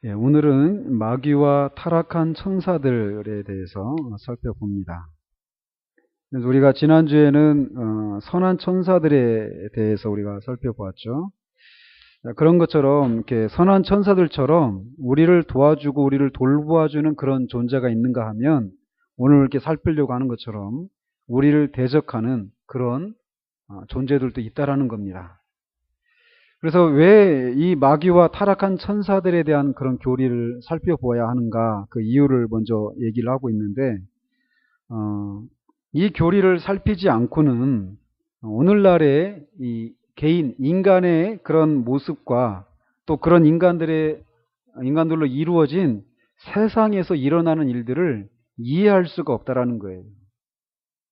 예, 오늘은 마귀와 타락한 천사들에 대해서 살펴봅니다. 그래서 우리가 지난주에는 선한 천사들에 대해서 우리가 살펴보았죠. 그런 것처럼 이렇게 선한 천사들처럼 우리를 도와주고 우리를 돌보아주는 그런 존재가 있는가 하면 오늘 이렇게 살피려고 하는 것처럼 우리를 대적하는 그런 존재들도 있다라는 겁니다. 그래서 왜 이 마귀와 타락한 천사들에 대한 그런 교리를 살펴보아야 하는가, 그 이유를 먼저 얘기를 하고 있는데, 이 교리를 살피지 않고는 오늘날의 이 개인, 인간의 그런 모습과 또 그런 인간들로 이루어진 세상에서 일어나는 일들을 이해할 수가 없다라는 거예요.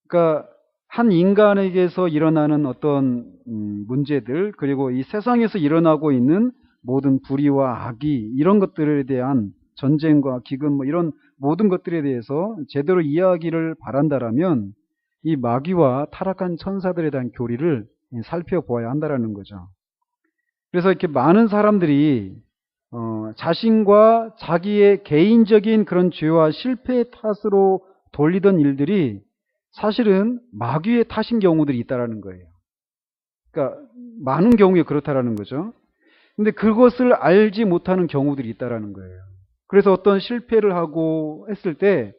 그러니까 한 인간에게서 일어나는 어떤 문제들, 그리고 이 세상에서 일어나고 있는 모든 불의와 악이, 이런 것들에 대한 전쟁과 기근, 뭐 이런 모든 것들에 대해서 제대로 이해하기를 바란다라면 이 마귀와 타락한 천사들에 대한 교리를 살펴보아야 한다라는 거죠. 그래서 이렇게 많은 사람들이 자신과 자기의 개인적인 그런 죄와 실패의 탓으로 돌리던 일들이 사실은 마귀의 탓인 경우들이 있다라는 거예요. 그러니까 많은 경우에 그렇다라는 거죠. 근데 그것을 알지 못하는 경우들이 있다라는 거예요. 그래서 어떤 실패를 하고 했을 때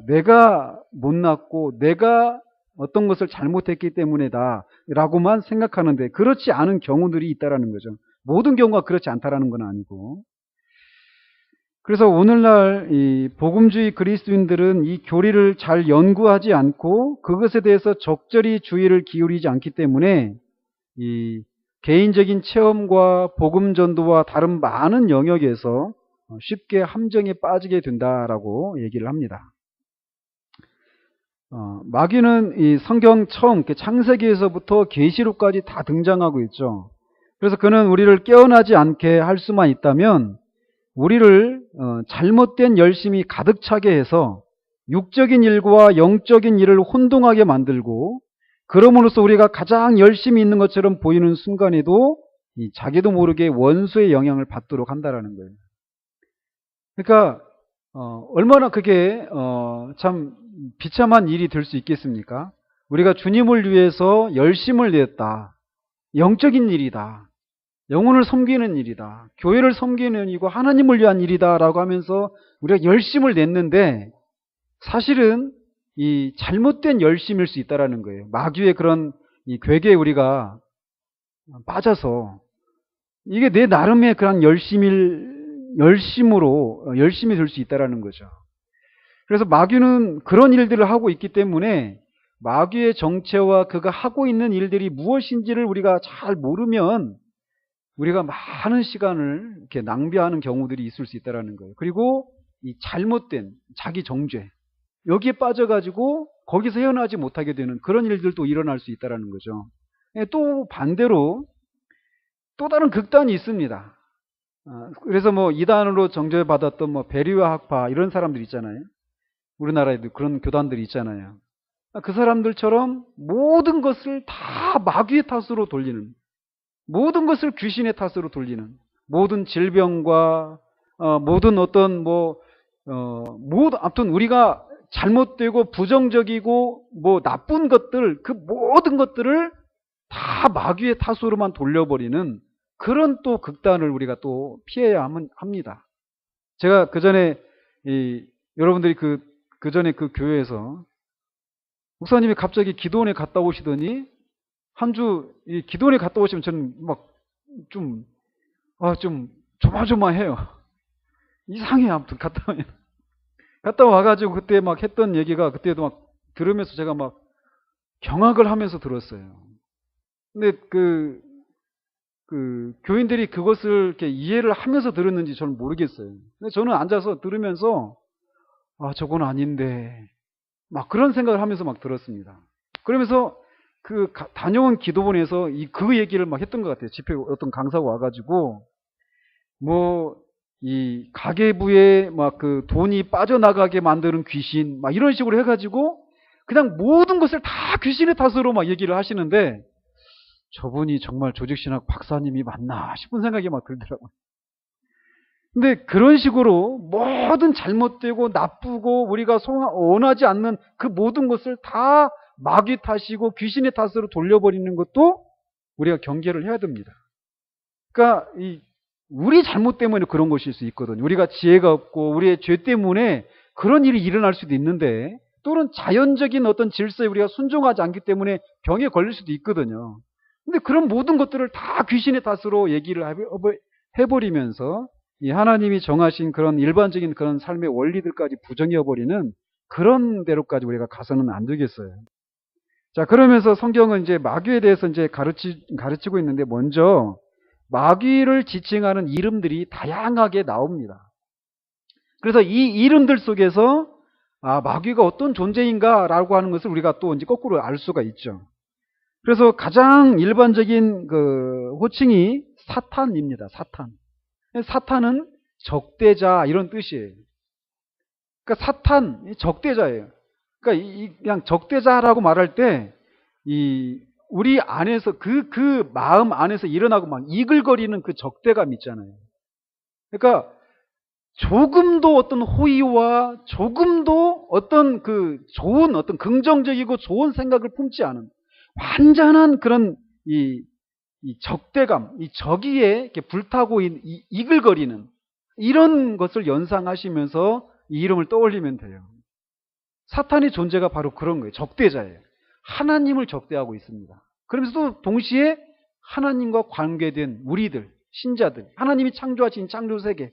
내가 못났고 내가 어떤 것을 잘못했기 때문이다 라고만 생각하는데 그렇지 않은 경우들이 있다라는 거죠. 모든 경우가 그렇지 않다라는 건 아니고. 그래서 오늘날 이 복음주의 그리스도인들은 이 교리를 잘 연구하지 않고 그것에 대해서 적절히 주의를 기울이지 않기 때문에 이 개인적인 체험과 복음 전도와 다른 많은 영역에서 쉽게 함정에 빠지게 된다라고 얘기를 합니다. 마귀는 이 성경 처음 창세기에서부터 계시록까지 다 등장하고 있죠. 그래서 그는 우리를 깨어나지 않게 할 수만 있다면 우리를 잘못된 열심이 가득 차게 해서 육적인 일과 영적인 일을 혼동하게 만들고 그럼으로써 우리가 가장 열심히 있는 것처럼 보이는 순간에도 자기도 모르게 원수의 영향을 받도록 한다라는 거예요. 그러니까 얼마나 그게 참 비참한 일이 될 수 있겠습니까? 우리가 주님을 위해서 열심을 냈다. 영적인 일이다. 영혼을 섬기는 일이다. 교회를 섬기는 일이고 하나님을 위한 일이다 라고 하면서 우리가 열심을 냈는데 사실은 이 잘못된 열심일 수 있다라는 거예요. 마귀의 그런 이 괴계에 우리가 빠져서 이게 내 나름의 그런 열심으로 열심이 될 수 있다라는 거죠. 그래서 마귀는 그런 일들을 하고 있기 때문에 마귀의 정체와 그가 하고 있는 일들이 무엇인지를 우리가 잘 모르면 우리가 많은 시간을 이렇게 낭비하는 경우들이 있을 수 있다는 거예요. 그리고 이 잘못된 자기 정죄 여기에 빠져가지고 거기서 헤어나지 못하게 되는 그런 일들도 일어날 수 있다는 거죠. 또 반대로 또 다른 극단이 있습니다. 그래서 뭐 이단으로 정죄받았던 뭐 베리와 학파 이런 사람들 있잖아요. 우리나라에도 그런 교단들이 있잖아요. 그 사람들처럼 모든 것을 다 마귀의 탓으로 돌리는, 모든 것을 귀신의 탓으로 돌리는, 모든 질병과 모든 어떤 아무튼 우리가 잘못되고 부정적이고 뭐 나쁜 것들 그 모든 것들을 다 마귀의 탓으로만 돌려버리는 그런 또 극단을 우리가 또 피해야 합니다. 제가 그 전에 여러분들이 그 전에 그 교회에서 목사님이 갑자기 기도원에 갔다 오시더니 한 주 기도원에 갔다 오시면 저는 막 좀 조마조마해요. 이상해요. 아무튼 갔다 와가지고 그때 막 했던 얘기가 그때도 막 들으면서 제가 막 경악을 하면서 들었어요. 근데 그 교인들이 그것을 이렇게 이해를 하면서 들었는지 저는 모르겠어요. 근데 저는 앉아서 들으면서 저건 아닌데 막 그런 생각을 하면서 막 들었습니다. 그러면서 다녀온 기도원에서 그 얘기를 막 했던 것 같아요. 집회 어떤 강사가 와가지고 이 가계부에 막 그 돈이 빠져나가게 만드는 귀신 막 이런 식으로 해가지고 그냥 모든 것을 다 귀신의 탓으로 막 얘기를 하시는데 저분이 정말 조직신학 박사님이 맞나 싶은 생각이 막 들더라고요. 근데 그런 식으로 모든 잘못되고 나쁘고 우리가 원하지 않는 그 모든 것을 다 마귀 탓이고 귀신의 탓으로 돌려버리는 것도 우리가 경계를 해야 됩니다. 그러니까 우리 잘못 때문에 그런 것일 수 있거든요. 우리가 지혜가 없고 우리의 죄 때문에 그런 일이 일어날 수도 있는데, 또는 자연적인 어떤 질서에 우리가 순종하지 않기 때문에 병에 걸릴 수도 있거든요. 근데 그런 모든 것들을 다 귀신의 탓으로 얘기를 해버리면서 이 하나님이 정하신 그런 일반적인 그런 삶의 원리들까지 부정해버리는 그런 대로까지 우리가 가서는 안 되겠어요. 자, 그러면서 성경은 이제 마귀에 대해서 이제 가르치고 있는데, 먼저 마귀를 지칭하는 이름들이 다양하게 나옵니다. 그래서 이 이름들 속에서 마귀가 어떤 존재인가라고 하는 것을 우리가 또 이제 거꾸로 알 수가 있죠. 그래서 가장 일반적인 그 호칭이 사탄입니다. 사탄. 사탄은 적대자 이런 뜻이에요. 그러니까 사탄, 적대자예요. 그러니까 그냥 적대자라고 말할 때 우리 안에서 그 마음 안에서 일어나고 막 이글거리는 그 적대감 있잖아요. 그러니까 조금도 어떤 호의와 조금도 어떤 그 좋은 어떤 긍정적이고 좋은 생각을 품지 않은 완전한 그런 이 적대감, 이 적이에 이렇게 불타고 이글거리는 이런 것을 연상하시면서 이 이름을 떠올리면 돼요. 사탄의 존재가 바로 그런 거예요. 적대자예요. 하나님을 적대하고 있습니다. 그러면서도 동시에 하나님과 관계된 우리들, 신자들, 하나님이 창조하신 창조세계,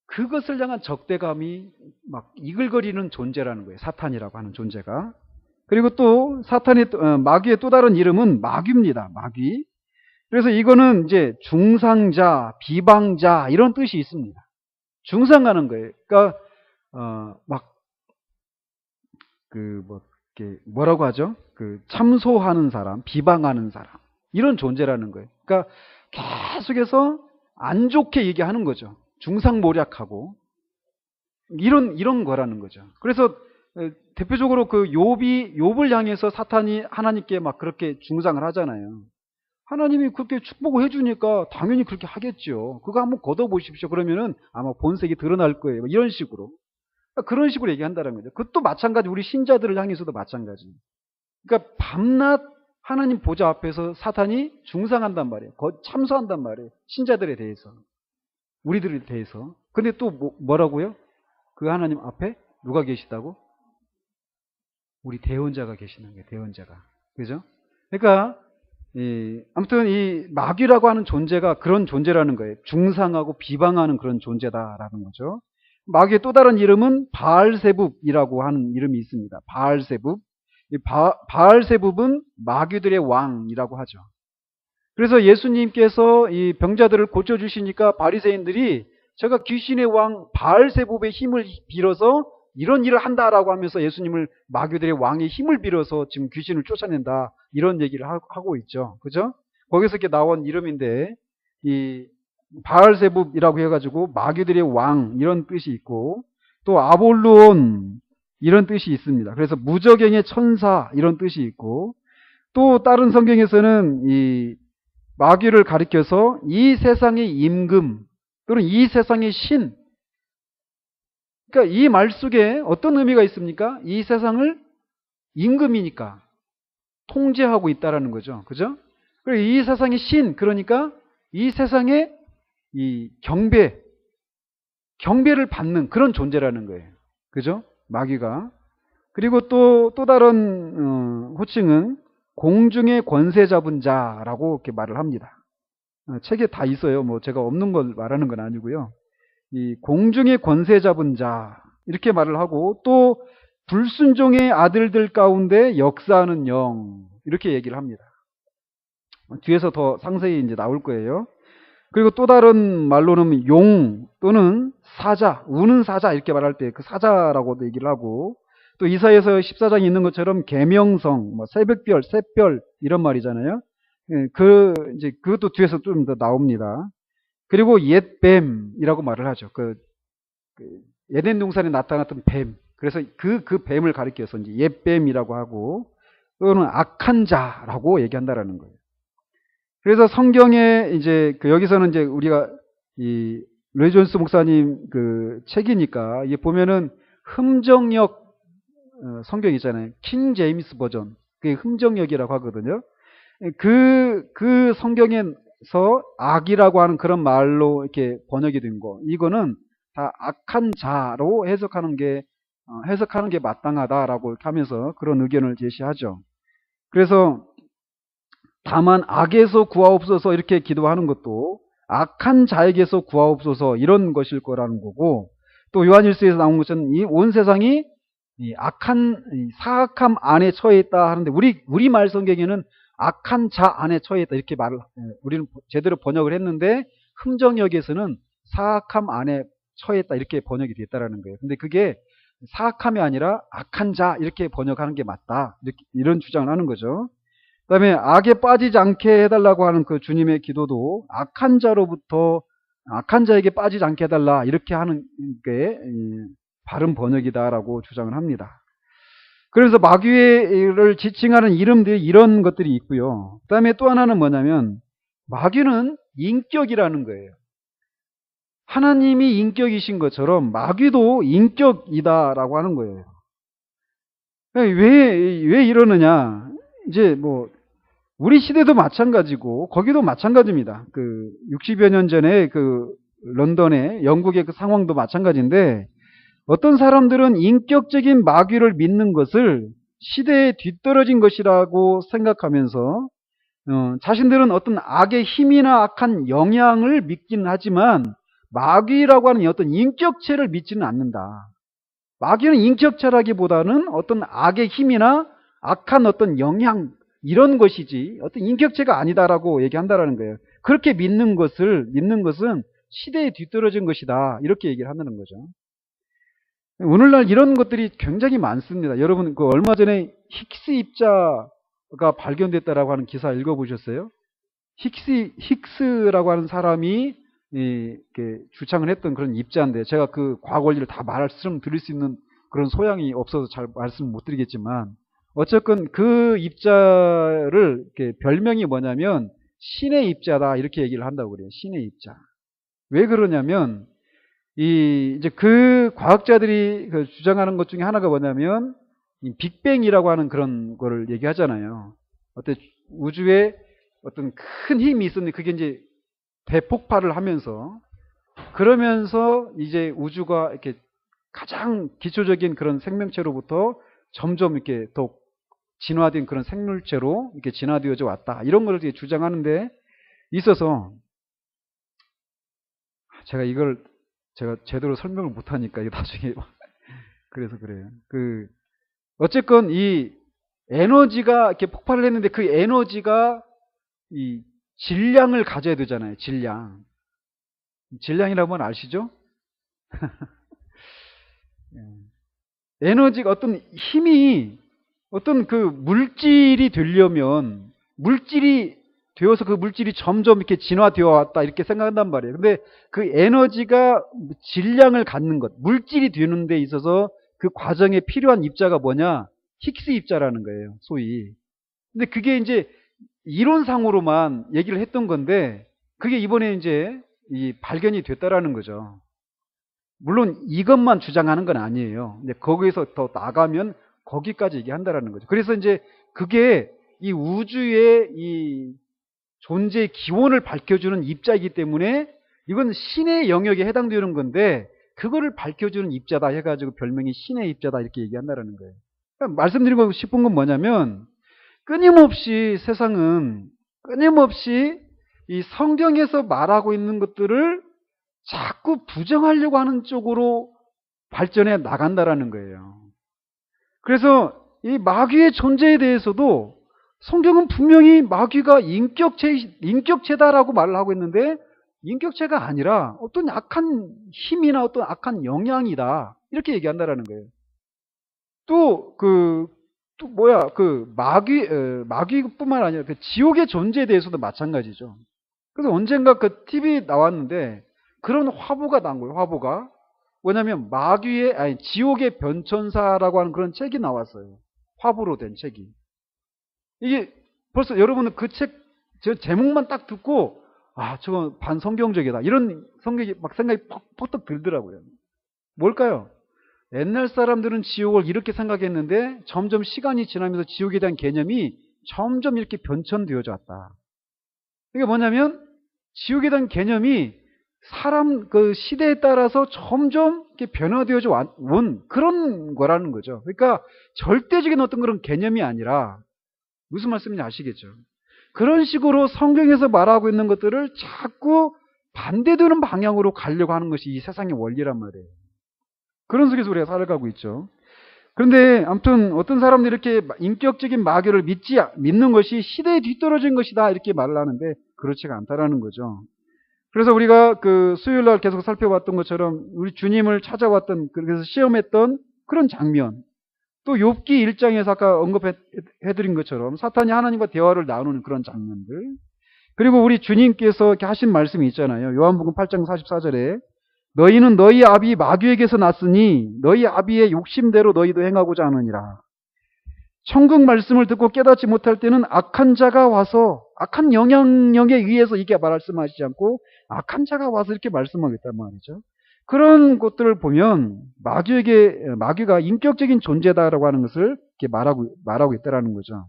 그것을 향한 적대감이 막 이글거리는 존재라는 거예요. 사탄이라고 하는 존재가. 그리고 또 마귀의 또 다른 이름은 마귀입니다. 마귀. 그래서 이거는 이제 중상자, 비방자 이런 뜻이 있습니다. 중상하는 거예요. 그러니까 이렇게 뭐라고 하죠? 그 참소하는 사람, 비방하는 사람 이런 존재라는 거예요. 그러니까 계속해서 안 좋게 얘기하는 거죠. 중상모략하고 이런 거라는 거죠. 그래서 대표적으로 그 욥을 향해서 사탄이 하나님께 막 그렇게 중상을 하잖아요. 하나님이 그렇게 축복을 해주니까 당연히 그렇게 하겠죠. 그거 한번 걷어보십시오. 그러면은 아마 본색이 드러날 거예요. 이런 식으로. 그런 식으로 얘기한다는 거죠. 그것도 마찬가지, 우리 신자들을 향해서도 마찬가지. 그러니까 밤낮 하나님 보좌 앞에서 사탄이 중상한단 말이에요. 참소한단 말이에요. 신자들에 대해서. 우리들에 대해서. 근데 또 뭐라고요? 그 하나님 앞에 누가 계시다고? 우리 대언자가 계시는 거예요. 대언자가. 그죠? 그러니까 아무튼 이 마귀라고 하는 존재가 그런 존재라는 거예요. 중상하고 비방하는 그런 존재다라는 거죠. 마귀의 또 다른 이름은 바알세붑이라고 하는 이름이 있습니다. 바알세붑. 바알세붑은 마귀들의 왕이라고 하죠. 그래서 예수님께서 이 병자들을 고쳐주시니까 바리새인들이 제가 귀신의 왕 바알세붑의 힘을 빌어서 이런 일을 한다라고 하면서 예수님을 마귀들의 왕의 힘을 빌어서 지금 귀신을 쫓아낸다 이런 얘기를 하고 있죠. 그죠? 거기서 이렇게 나온 이름인데 이 바알세붑이라고 해가지고 마귀들의 왕 이런 뜻이 있고, 또 아볼루온 이런 뜻이 있습니다. 그래서 무저갱의 천사 이런 뜻이 있고, 또 다른 성경에서는 이 마귀를 가리켜서 이 세상의 임금 또는 이 세상의 신, 그러니까 이 말 속에 어떤 의미가 있습니까? 이 세상을 임금이니까 통제하고 있다라는 거죠. 그죠? 그리고 이 세상의 신, 그러니까 이 세상의 이 경배를 받는 그런 존재라는 거예요. 그죠? 마귀가. 그리고 또 다른 호칭은 공중의 권세 잡은 자라고 이렇게 말을 합니다. 책에 다 있어요. 뭐 제가 없는 걸 말하는 건 아니고요. 이 공중의 권세 잡은 자 이렇게 말을 하고, 또 불순종의 아들들 가운데 역사하는 영 이렇게 얘기를 합니다. 뒤에서 더 상세히 이제 나올 거예요. 그리고 또 다른 말로는 용 또는 사자, 우는 사자 이렇게 말할 때 그 사자라고도 얘기를 하고, 또 이사야서 14장에 있는 것처럼 계명성, 뭐 새벽별, 샛별 이런 말이잖아요. 이제 그것도 뒤에서 좀 더 나옵니다. 그리고 옛뱀이라고 말을 하죠. 그 에덴 동산에 나타났던 뱀. 그래서 그 뱀을 가리켜서 이제 옛뱀이라고 하고, 또는 악한 자라고 얘기한다라는 거예요. 그래서 성경에 이제 여기서는 이제 우리가 이 레이 존스 목사님 그 책이니까 이게 보면은 흠정역 성경 있잖아요. 킹 제임스 버전. 그게 흠정역이라고 하거든요. 그 성경에서 악이라고 하는 그런 말로 이렇게 번역이 된 거. 이거는 다 악한 자로 해석하는 게 마땅하다라고 이렇게 하면서 그런 의견을 제시하죠. 그래서 다만 악에서 구하옵소서 이렇게 기도하는 것도 악한 자에게서 구하옵소서 이런 것일 거라는 거고, 또 요한일서에서 나온 것은 이 온 세상이 이 악한 이 사악함 안에 처해 있다 하는데 우리 말 성경에는 악한 자 안에 처해 있다 이렇게 말을 우리는 제대로 번역을 했는데 흥정역에서는 사악함 안에 처해 있다 이렇게 번역이 됐다라는 거예요. 근데 그게 사악함이 아니라 악한 자 이렇게 번역하는 게 맞다 이런 주장을 하는 거죠. 그다음에 악에 빠지지 않게 해달라고 하는 그 주님의 기도도 악한 자로부터 악한 자에게 빠지지 않게 해달라 이렇게 하는 게 바른 번역이다라고 주장을 합니다. 그래서 마귀를 지칭하는 이름들이 이런 것들이 있고요. 그다음에 또 하나는 뭐냐면 마귀는 인격이라는 거예요. 하나님이 인격이신 것처럼 마귀도 인격이다라고 하는 거예요. 왜 이러느냐? 이제 뭐 우리 시대도 마찬가지고 거기도 마찬가지입니다. 그 60여 년 전에 그 런던의 영국의 그 상황도 마찬가지인데 어떤 사람들은 인격적인 마귀를 믿는 것을 시대에 뒤떨어진 것이라고 생각하면서 자신들은 어떤 악의 힘이나 악한 영향을 믿긴 하지만 마귀라고 하는 어떤 인격체를 믿지는 않는다. 마귀는 인격체라기보다는 어떤 악의 힘이나 악한 어떤 영향 이런 것이지 어떤 인격체가 아니다라고 얘기한다라는 거예요. 그렇게 믿는 것은 시대에 뒤떨어진 것이다. 이렇게 얘기를 한다는 거죠. 오늘날 이런 것들이 굉장히 많습니다. 여러분 그 얼마 전에 힉스 입자가 발견됐다라고 하는 기사 읽어보셨어요? 힉스라고 하는 사람이 이렇게 주창을 했던 그런 입자인데 제가 그 과거 원리를 다 말씀드릴 수 있는 그런 소양이 없어서 잘 말씀을 못 드리겠지만 어쨌건 그 입자를 이렇게 별명이 뭐냐면 신의 입자다 이렇게 얘기를 한다고 그래요. 신의 입자. 왜 그러냐면 이제 그 과학자들이 그 주장하는 것 중에 하나가 뭐냐면 이 빅뱅이라고 하는 그런 거를 얘기하잖아요. 어때 우주에 어떤 큰 힘이 있었는데 그게 이제 대폭발을 하면서 그러면서 이제 우주가 이렇게 가장 기초적인 그런 생명체로부터 점점 이렇게 더 진화된 그런 생물체로 이렇게 진화되어져 왔다. 이런 걸 주장하는데 있어서 제가 제대로 설명을 못하니까 이게 나중에 그래서 그래요. 어쨌건 이 에너지가 이렇게 폭발을 했는데 그 에너지가 이 질량을 가져야 되잖아요. 질량이라고 하면 아시죠? 에너지가 어떤 힘이 어떤 그 물질이 되려면 물질이 되어서 그 물질이 점점 이렇게 진화되어 왔다 이렇게 생각한단 말이에요. 근데 그 에너지가 질량을 갖는 것, 물질이 되는 데 있어서 그 과정에 필요한 입자가 뭐냐? 힉스 입자라는 거예요. 소위. 근데 그게 이제 이론상으로만 얘기를 했던 건데 그게 이번에 이제 발견이 됐다라는 거죠. 물론 이것만 주장하는 건 아니에요. 근데 거기에서 더 나가면 거기까지 얘기한다라는 거죠. 그래서 이제 그게 이 우주의 이 존재의 기원을 밝혀주는 입자이기 때문에 이건 신의 영역에 해당되는 건데 그거를 밝혀주는 입자다 해가지고 별명이 신의 입자다 이렇게 얘기한다라는 거예요. 그러니까 말씀드리고 싶은 건 뭐냐면 세상은 끊임없이 이 성경에서 말하고 있는 것들을 자꾸 부정하려고 하는 쪽으로 발전해 나간다라는 거예요. 그래서 이 마귀의 존재에 대해서도 성경은 분명히 마귀가 인격체다라고 말을 하고 있는데 인격체가 아니라 어떤 악한 힘이나 어떤 악한 영향이다. 이렇게 얘기한다라는 거예요. 마귀뿐만 아니라 그 지옥의 존재에 대해서도 마찬가지죠. 그래서 언젠가 그 TV 나왔는데 그런 화보가 나온 거예요. 화보가. 뭐냐면 지옥의 변천사라고 하는 그런 책이 나왔어요. 화보로 된 책이. 이게 벌써 여러분은 그 책 제목만 딱 듣고 저거 반성경적이다. 이런 성격이 막 생각이 퍽퍽 들더라고요. 뭘까요? 옛날 사람들은 지옥을 이렇게 생각했는데 점점 시간이 지나면서 지옥에 대한 개념이 점점 이렇게 변천되어져 왔다. 이게 뭐냐면 지옥에 대한 개념이 사람 그 시대에 따라서 점점 이렇게 변화되어져 온 그런 거라는 거죠. 그러니까 절대적인 어떤 그런 개념이 아니라 무슨 말씀인지 아시겠죠? 그런 식으로 성경에서 말하고 있는 것들을 자꾸 반대되는 방향으로 가려고 하는 것이 이 세상의 원리란 말이에요. 그런 속에서 우리가 살아가고 있죠. 그런데 아무튼 어떤 사람들이 이렇게 인격적인 마귀를 믿는 것이 시대에 뒤떨어진 것이다 이렇게 말을 하는데 그렇지가 않다라는 거죠. 그래서 우리가 그 수요일 날 계속 살펴봤던 것처럼 우리 주님을 찾아왔던 그래서 시험했던 그런 장면, 또 욥기 1장에서 아까 언급해드린 것처럼 사탄이 하나님과 대화를 나누는 그런 장면들, 그리고 우리 주님께서 이렇게 하신 말씀이 있잖아요. 요한복음 8장 44절에 너희는 너희 아비 마귀에게서 났으니 너희 아비의 욕심대로 너희도 행하고자 하느니라. 천국 말씀을 듣고 깨닫지 못할 때는 악한 자가 와서 악한 영향력에 의해서 이게 말씀하시지 않고 악한 자가 와서 이렇게 말씀하겠단 말이죠. 그런 것들을 보면 마귀가 인격적인 존재다라고 하는 것을 이렇게 말하고 있다라는 거죠.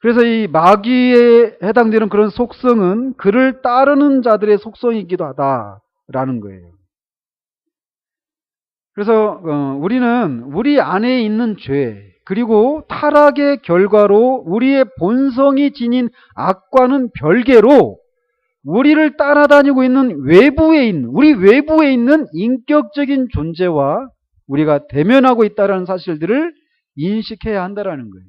그래서 이 마귀에 해당되는 그런 속성은 그를 따르는 자들의 속성이기도 하다라는 거예요. 그래서 우리는 우리 안에 있는 죄 그리고 타락의 결과로 우리의 본성이 지닌 악과는 별개로 우리를 따라다니고 있는 우리 외부에 있는 인격적인 존재와 우리가 대면하고 있다는 사실들을 인식해야 한다는 거예요.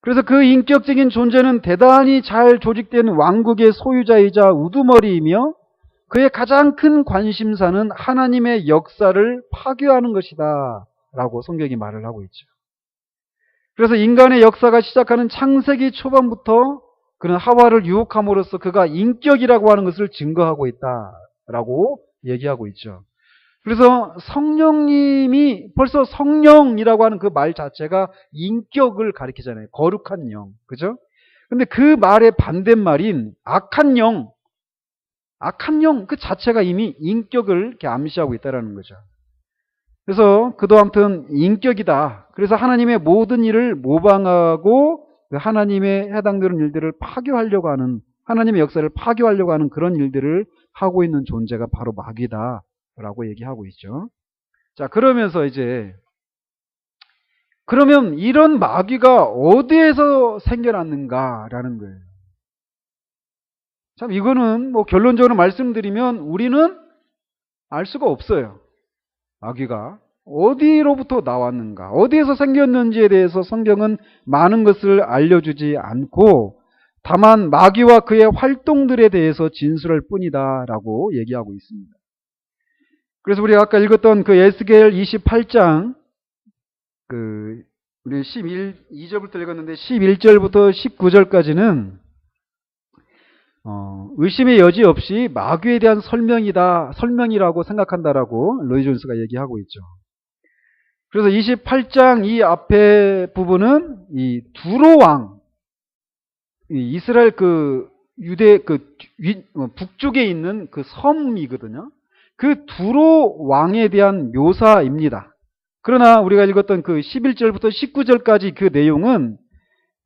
그래서 그 인격적인 존재는 대단히 잘 조직된 왕국의 소유자이자 우두머리이며 그의 가장 큰 관심사는 하나님의 역사를 파괴하는 것이다 라고 성경이 말을 하고 있죠. 그래서 인간의 역사가 시작하는 창세기 초반부터 그는 하와를 유혹함으로써 그가 인격이라고 하는 것을 증거하고 있다라고 얘기하고 있죠. 그래서 성령님이 벌써 성령이라고 하는 그 말 자체가 인격을 가리키잖아요. 거룩한 영. 그죠? 근데 그 말의 반대말인 악한 영 그 자체가 이미 인격을 이렇게 암시하고 있다는 거죠. 그래서 그도 아무튼 인격이다. 그래서 하나님의 모든 일을 모방하고 하나님의 해당되는 일들을 파괴하려고 하는, 하나님의 역사를 파괴하려고 하는 그런 일들을 하고 있는 존재가 바로 마귀다라고 얘기하고 있죠. 자, 그러면서 이제 그러면 이런 마귀가 어디에서 생겨났는가라는 거예요. 참 이거는 뭐 결론적으로 말씀드리면 우리는 알 수가 없어요. 마귀가 어디로부터 나왔는가, 어디에서 생겼는지에 대해서 성경은 많은 것을 알려주지 않고 다만 마귀와 그의 활동들에 대해서 진술할 뿐이다라고 얘기하고 있습니다. 그래서 우리가 아까 읽었던 그 에스겔 28장 우리 2절부터 읽었는데 11절부터 19절까지는 의심의 여지 없이 마귀에 대한 설명이라고 생각한다라고 로이 존스가 얘기하고 있죠. 그래서 28장 이 앞에 부분은 이 두로 왕, 이스라엘 유대 북쪽에 있는 그 섬이거든요. 그 두로 왕에 대한 묘사입니다. 그러나 우리가 읽었던 그 11절부터 19절까지 그 내용은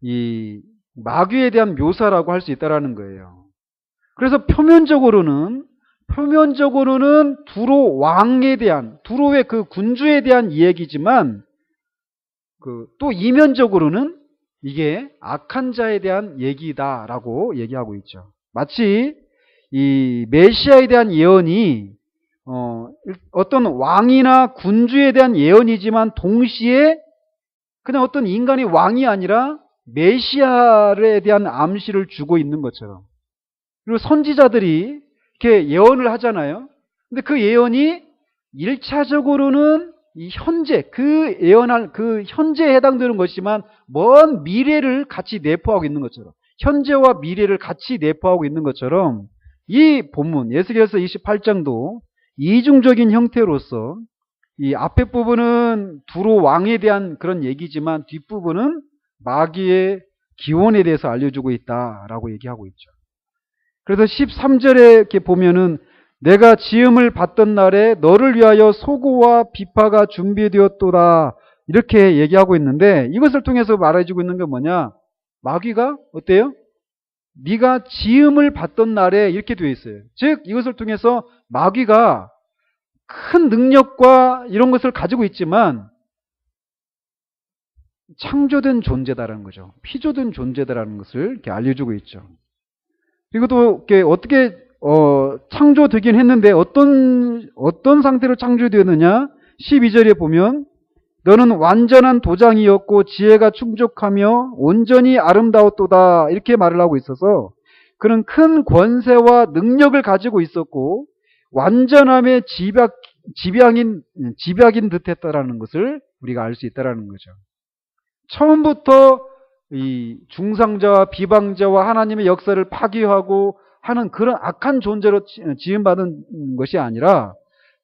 이 마귀에 대한 묘사라고 할 수 있다라는 거예요. 그래서 표면적으로는 두로 왕에 대한, 두로의 그 군주에 대한 이야기지만 또 이면적으로는 이게 악한 자에 대한 얘기다라고 얘기하고 있죠. 마치 이 메시아에 대한 예언이 어떤 왕이나 군주에 대한 예언이지만 동시에 그냥 어떤 인간의 왕이 아니라 메시아에 대한 암시를 주고 있는 것처럼. 그리고 선지자들이 이렇게 예언을 하잖아요. 근데 그 예언이 1차적으로는 이 현재, 현재에 해당되는 것이지만 먼 미래를 같이 내포하고 있는 것처럼, 현재와 미래를 같이 내포하고 있는 것처럼 이 본문, 에스겔서 28장도 이중적인 형태로서 이 앞에 부분은 두로 왕에 대한 그런 얘기지만 뒷부분은 마귀의 기원에 대해서 알려주고 있다라고 얘기하고 있죠. 그래서 13절에 이렇게 보면은 내가 지음을 받던 날에 너를 위하여 소고와 비파가 준비되었도다 이렇게 얘기하고 있는데, 이것을 통해서 말해주고 있는 게 뭐냐? 마귀가 어때요? 네가 지음을 받던 날에 이렇게 되어 있어요. 즉 이것을 통해서 마귀가 큰 능력과 이런 것을 가지고 있지만 창조된 존재다라는 거죠. 피조된 존재다라는 것을 이렇게 알려주고 있죠. 그리고 또 이렇게 어떻게 창조되긴 했는데 어떤 상태로 창조되었느냐? 12절에 보면 너는 완전한 도장이었고 지혜가 충족하며 온전히 아름다웠도다 이렇게 말을 하고 있어서, 그는 큰 권세와 능력을 가지고 있었고 완전함의 집약인 듯했다라는 것을 우리가 알 수 있다라는 거죠. 처음부터 이 중상자와 비방자와 하나님의 역사를 파괴하고 하는 그런 악한 존재로 지음받은 것이 아니라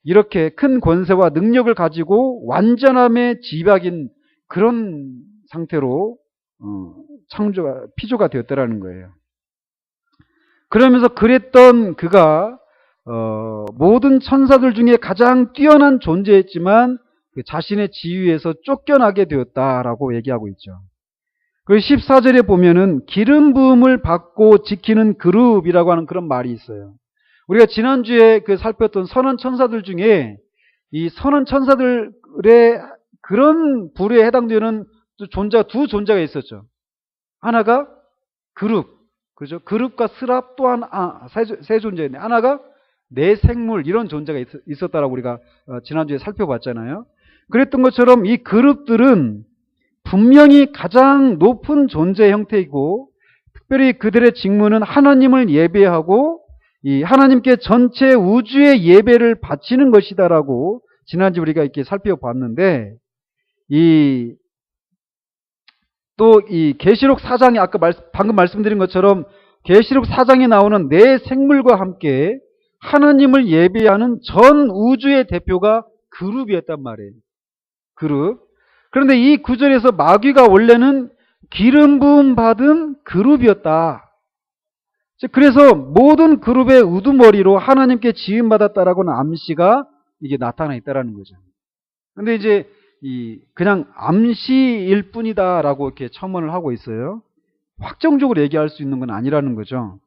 이렇게 큰 권세와 능력을 가지고 완전함의 집약인 그런 상태로 피조가 되었다라는 거예요. 그러면서 그랬던 그가 모든 천사들 중에 가장 뛰어난 존재였지만 그 자신의 지위에서 쫓겨나게 되었다라고 얘기하고 있죠. 그 14절에 보면은 기름 부음을 받고 지키는 그룹이라고 하는 그런 말이 있어요. 우리가 지난주에 그 살폈던 선한 천사들 중에 이 선한 천사들의 그런 부류에 해당되는 두 존재가 있었죠. 하나가 그룹, 그죠? 그룹과 스랍 또한 세 존재인데, 하나가 내생물, 이런 존재가 있었다라고 우리가 지난주에 살펴봤잖아요. 그랬던 것처럼 이 그룹들은 분명히 가장 높은 존재 형태이고, 특별히 그들의 직무는 하나님을 예배하고 이 하나님께 전체 우주의 예배를 바치는 것이다라고 지난주 우리가 이렇게 살펴봤는데, 또 이 계시록 4장에 아까 방금 말씀드린 것처럼 계시록 4장에 나오는 내 생물과 함께 하나님을 예배하는 전 우주의 대표가 그룹이었단 말이에요. 그룹. 그런데 이 구절에서 마귀가 원래는 기름 부음 받은 그룹이었다. 그래서 모든 그룹의 우두머리로 하나님께 지음받았다라고는 암시가 이게 나타나 있다라는 거죠. 근데 이제 그냥 암시일 뿐이다라고 이렇게 첨언을 하고 있어요. 확정적으로 얘기할 수 있는 건 아니라는 거죠.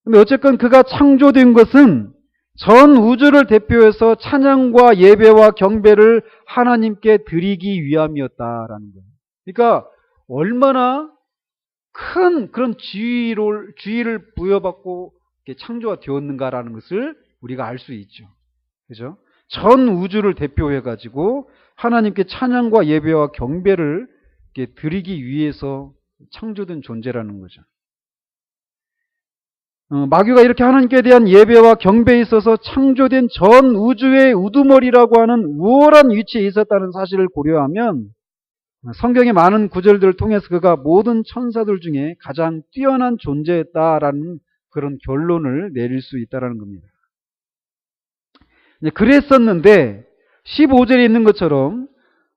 근데 어쨌건 그가 창조된 것은 전 우주를 대표해서 찬양과 예배와 경배를 하나님께 드리기 위함이었다라는 거예요. 그러니까 얼마나 큰 그런 지위를 부여받고 창조가 되었는가라는 것을 우리가 알 수 있죠. 그죠? 전 우주를 대표해가지고 하나님께 찬양과 예배와 경배를 드리기 위해서 창조된 존재라는 거죠. 마귀가 이렇게 하나님께 대한 예배와 경배에 있어서 창조된 전 우주의 우두머리라고 하는 우월한 위치에 있었다는 사실을 고려하면 성경의 많은 구절들을 통해서 그가 모든 천사들 중에 가장 뛰어난 존재였다라는 그런 결론을 내릴 수 있다는 겁니다. 그랬었는데 15절에 있는 것처럼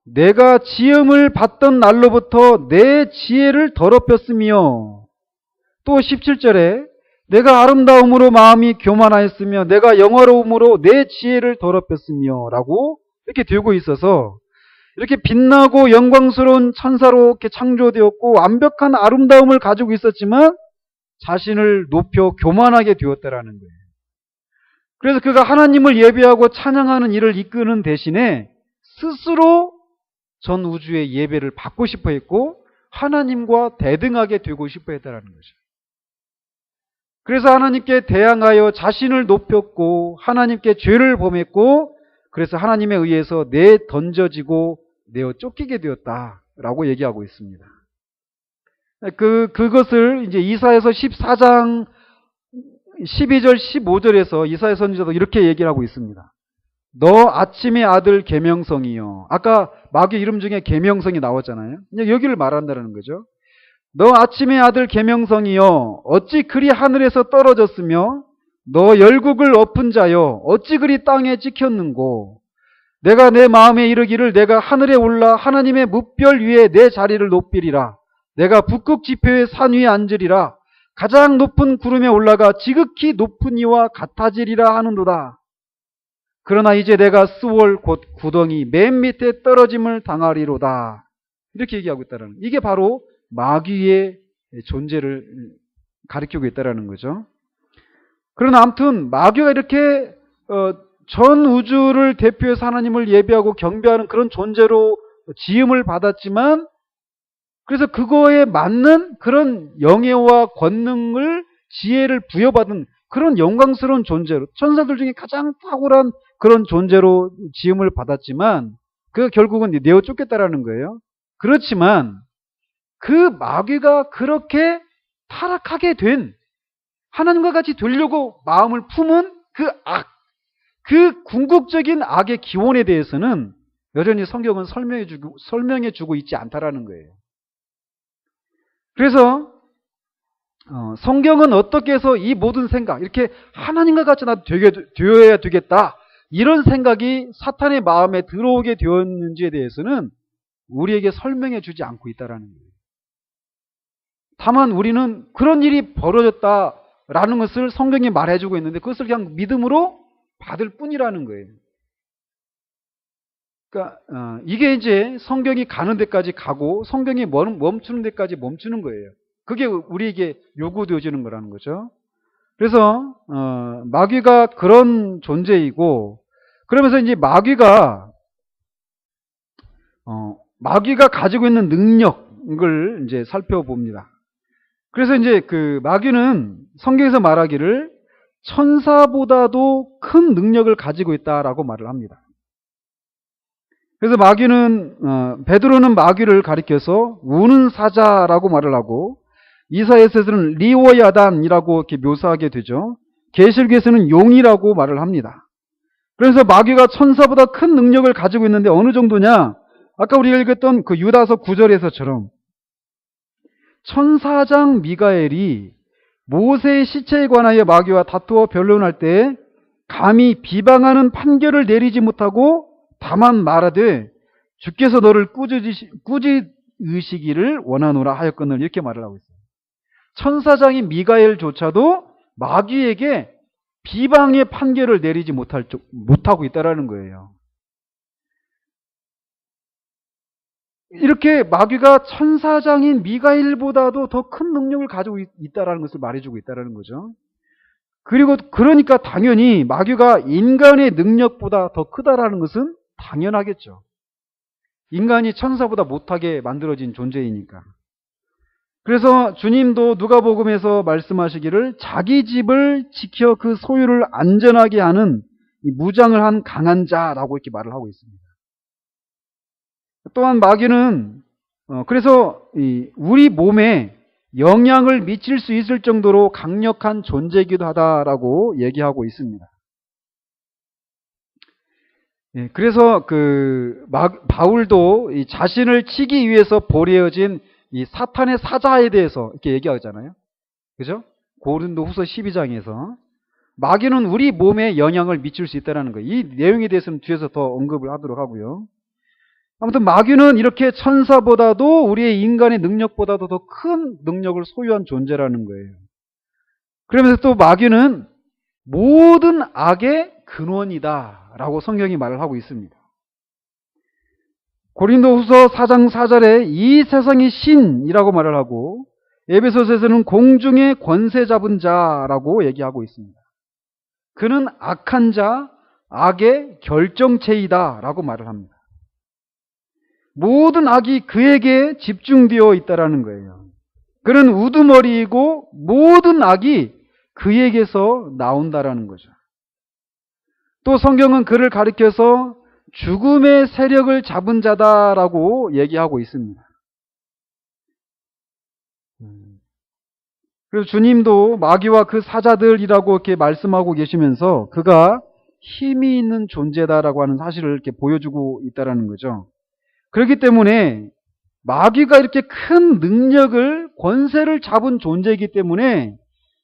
내가 지음을 받던 날로부터 내 지혜를 더럽혔으며, 또 17절에 내가 아름다움으로 마음이 교만하였으며 내가 영화로움으로 내 지혜를 더럽혔으며 라고 이렇게 되고 있어서, 이렇게 빛나고 영광스러운 천사로 이렇게 창조되었고 완벽한 아름다움을 가지고 있었지만 자신을 높여 교만하게 되었다라는 거예요. 그래서 그가 하나님을 예배하고 찬양하는 일을 이끄는 대신에 스스로 전 우주의 예배를 받고 싶어 했고 하나님과 대등하게 되고 싶어 했다라는 거죠. 그래서 하나님께 대항하여 자신을 높였고 하나님께 죄를 범했고, 그래서 하나님에 의해서 던져지고 내어 쫓기게 되었다라고 얘기하고 있습니다. 그것을 이제 이사야서 14장 12절 15절에서 이사야 선지자도 이렇게 얘기를 하고 있습니다. 너 아침의 아들 계명성이요. 아까 마귀 이름 중에 계명성이 나왔잖아요. 여기를 말한다는 거죠. 너 아침의 아들 계명성이요. 어찌 그리 하늘에서 떨어졌으며 너 열국을 엎은 자요. 어찌 그리 땅에 찍혔는고. 내가 내 마음에 이르기를 내가 하늘에 올라 하나님의 뭇별 위에 내 자리를 높이리라. 내가 북극 지표의 산 위에 앉으리라. 가장 높은 구름에 올라가 지극히 높은 이와 같아지리라 하는도다. 그러나 이제 내가 스월 곧 구덩이 맨 밑에 떨어짐을 당하리로다. 이렇게 얘기하고 있다는, 이게 바로 마귀의 존재를 가리키고 있다는 거죠. 그러나 아무튼 마귀가 이렇게 전 우주를 대표해서 하나님을 예배하고 경배하는 그런 존재로 지음을 받았지만, 그래서 그거에 맞는 그런 영예와 권능을, 지혜를 부여받은 그런 영광스러운 존재로, 천사들 중에 가장 탁월한 그런 존재로 지음을 받았지만, 그 결국은 내어 쫓겼다라는 거예요. 그렇지만 그 마귀가 그렇게 타락하게 된, 하나님과 같이 되려고 마음을 품은 그 악, 그 궁극적인 악의 기원에 대해서는 여전히 성경은 설명해주고 있지 않다라는 거예요. 그래서 성경은 어떻게 해서 이 모든 생각, 이렇게 하나님과 같이 나도 되어야 되겠다, 이런 생각이 사탄의 마음에 들어오게 되었는지에 대해서는 우리에게 설명해 주지 않고 있다라는 거예요. 다만 우리는 그런 일이 벌어졌다라는 것을 성경이 말해주고 있는데 그것을 그냥 믿음으로 받을 뿐이라는 거예요. 그러니까 이게 이제 성경이 가는 데까지 가고 성경이 멈추는 데까지 멈추는 거예요. 그게 우리에게 요구되어지는 거라는 거죠. 그래서 마귀가 그런 존재이고, 그러면서 이제 마귀가 가지고 있는 능력을 이제 살펴봅니다. 그래서 이제 그 마귀는 성경에서 말하기를 천사보다도 큰 능력을 가지고 있다라고 말을 합니다. 그래서 마귀는 베드로는 마귀를 가리켜서 우는 사자라고 말을 하고, 이사야서에서는 리워야단이라고 이렇게 묘사하게 되죠. 계시록에서는 용이라고 말을 합니다. 그래서 마귀가 천사보다 큰 능력을 가지고 있는데 어느 정도냐? 아까 우리가 읽었던 그 유다서 9절에서처럼 천사장 미가엘이 모세의 시체에 관하여 마귀와 다투어 변론할 때 감히 비방하는 판결을 내리지 못하고 다만 말하되 주께서 너를 꾸짖으시기를 원하노라 하였거늘, 이렇게 말을 하고 있어요. 천사장인 미가엘조차도 마귀에게 비방의 판결을 내리지 못하고 있다는 거예요. 이렇게 마귀가 천사장인 미가엘보다도 더 큰 능력을 가지고 있다는 것을 말해주고 있다는 거죠. 그리고 그러니까 당연히 마귀가 인간의 능력보다 더 크다라는 것은 당연하겠죠. 인간이 천사보다 못하게 만들어진 존재이니까. 그래서 주님도 누가복음에서 말씀하시기를 자기 집을 지켜 그 소유를 안전하게 하는 무장을 한 강한 자라고 이렇게 말을 하고 있습니다. 또한 마귀는 그래서 우리 몸에 영향을 미칠 수 있을 정도로 강력한 존재이기도 하다라고 얘기하고 있습니다. 그래서 바울도 자신을 치기 위해서 보내어진 이 사탄의 사자에 대해서 이렇게 얘기하잖아요. 그죠? 고린도후서 12장에서 마귀는 우리 몸에 영향을 미칠 수 있다는 거예요. 이 내용에 대해서는 뒤에서 더 언급을 하도록 하고요. 아무튼 마귀는 이렇게 천사보다도 우리의 인간의 능력보다도 더 큰 능력을 소유한 존재라는 거예요. 그러면서 또 마귀는 모든 악의 근원이다라고 성경이 말을 하고 있습니다. 고린도후서 4장 4절에 이 세상의 신이라고 말을 하고, 에베소서에서는 공중의 권세 잡은 자라고 얘기하고 있습니다. 그는 악한 자, 악의 결정체이다라고 말을 합니다. 모든 악이 그에게 집중되어 있다라는 거예요. 그는 우두머리이고 모든 악이 그에게서 나온다라는 거죠. 또 성경은 그를 가리켜서 죽음의 세력을 잡은 자다라고 얘기하고 있습니다. 그래서 주님도 마귀와 그 사자들이라고 이렇게 말씀하고 계시면서 그가 힘이 있는 존재다라고 하는 사실을 이렇게 보여주고 있다라는 거죠. 그렇기 때문에 마귀가 이렇게 큰 능력을, 권세를 잡은 존재이기 때문에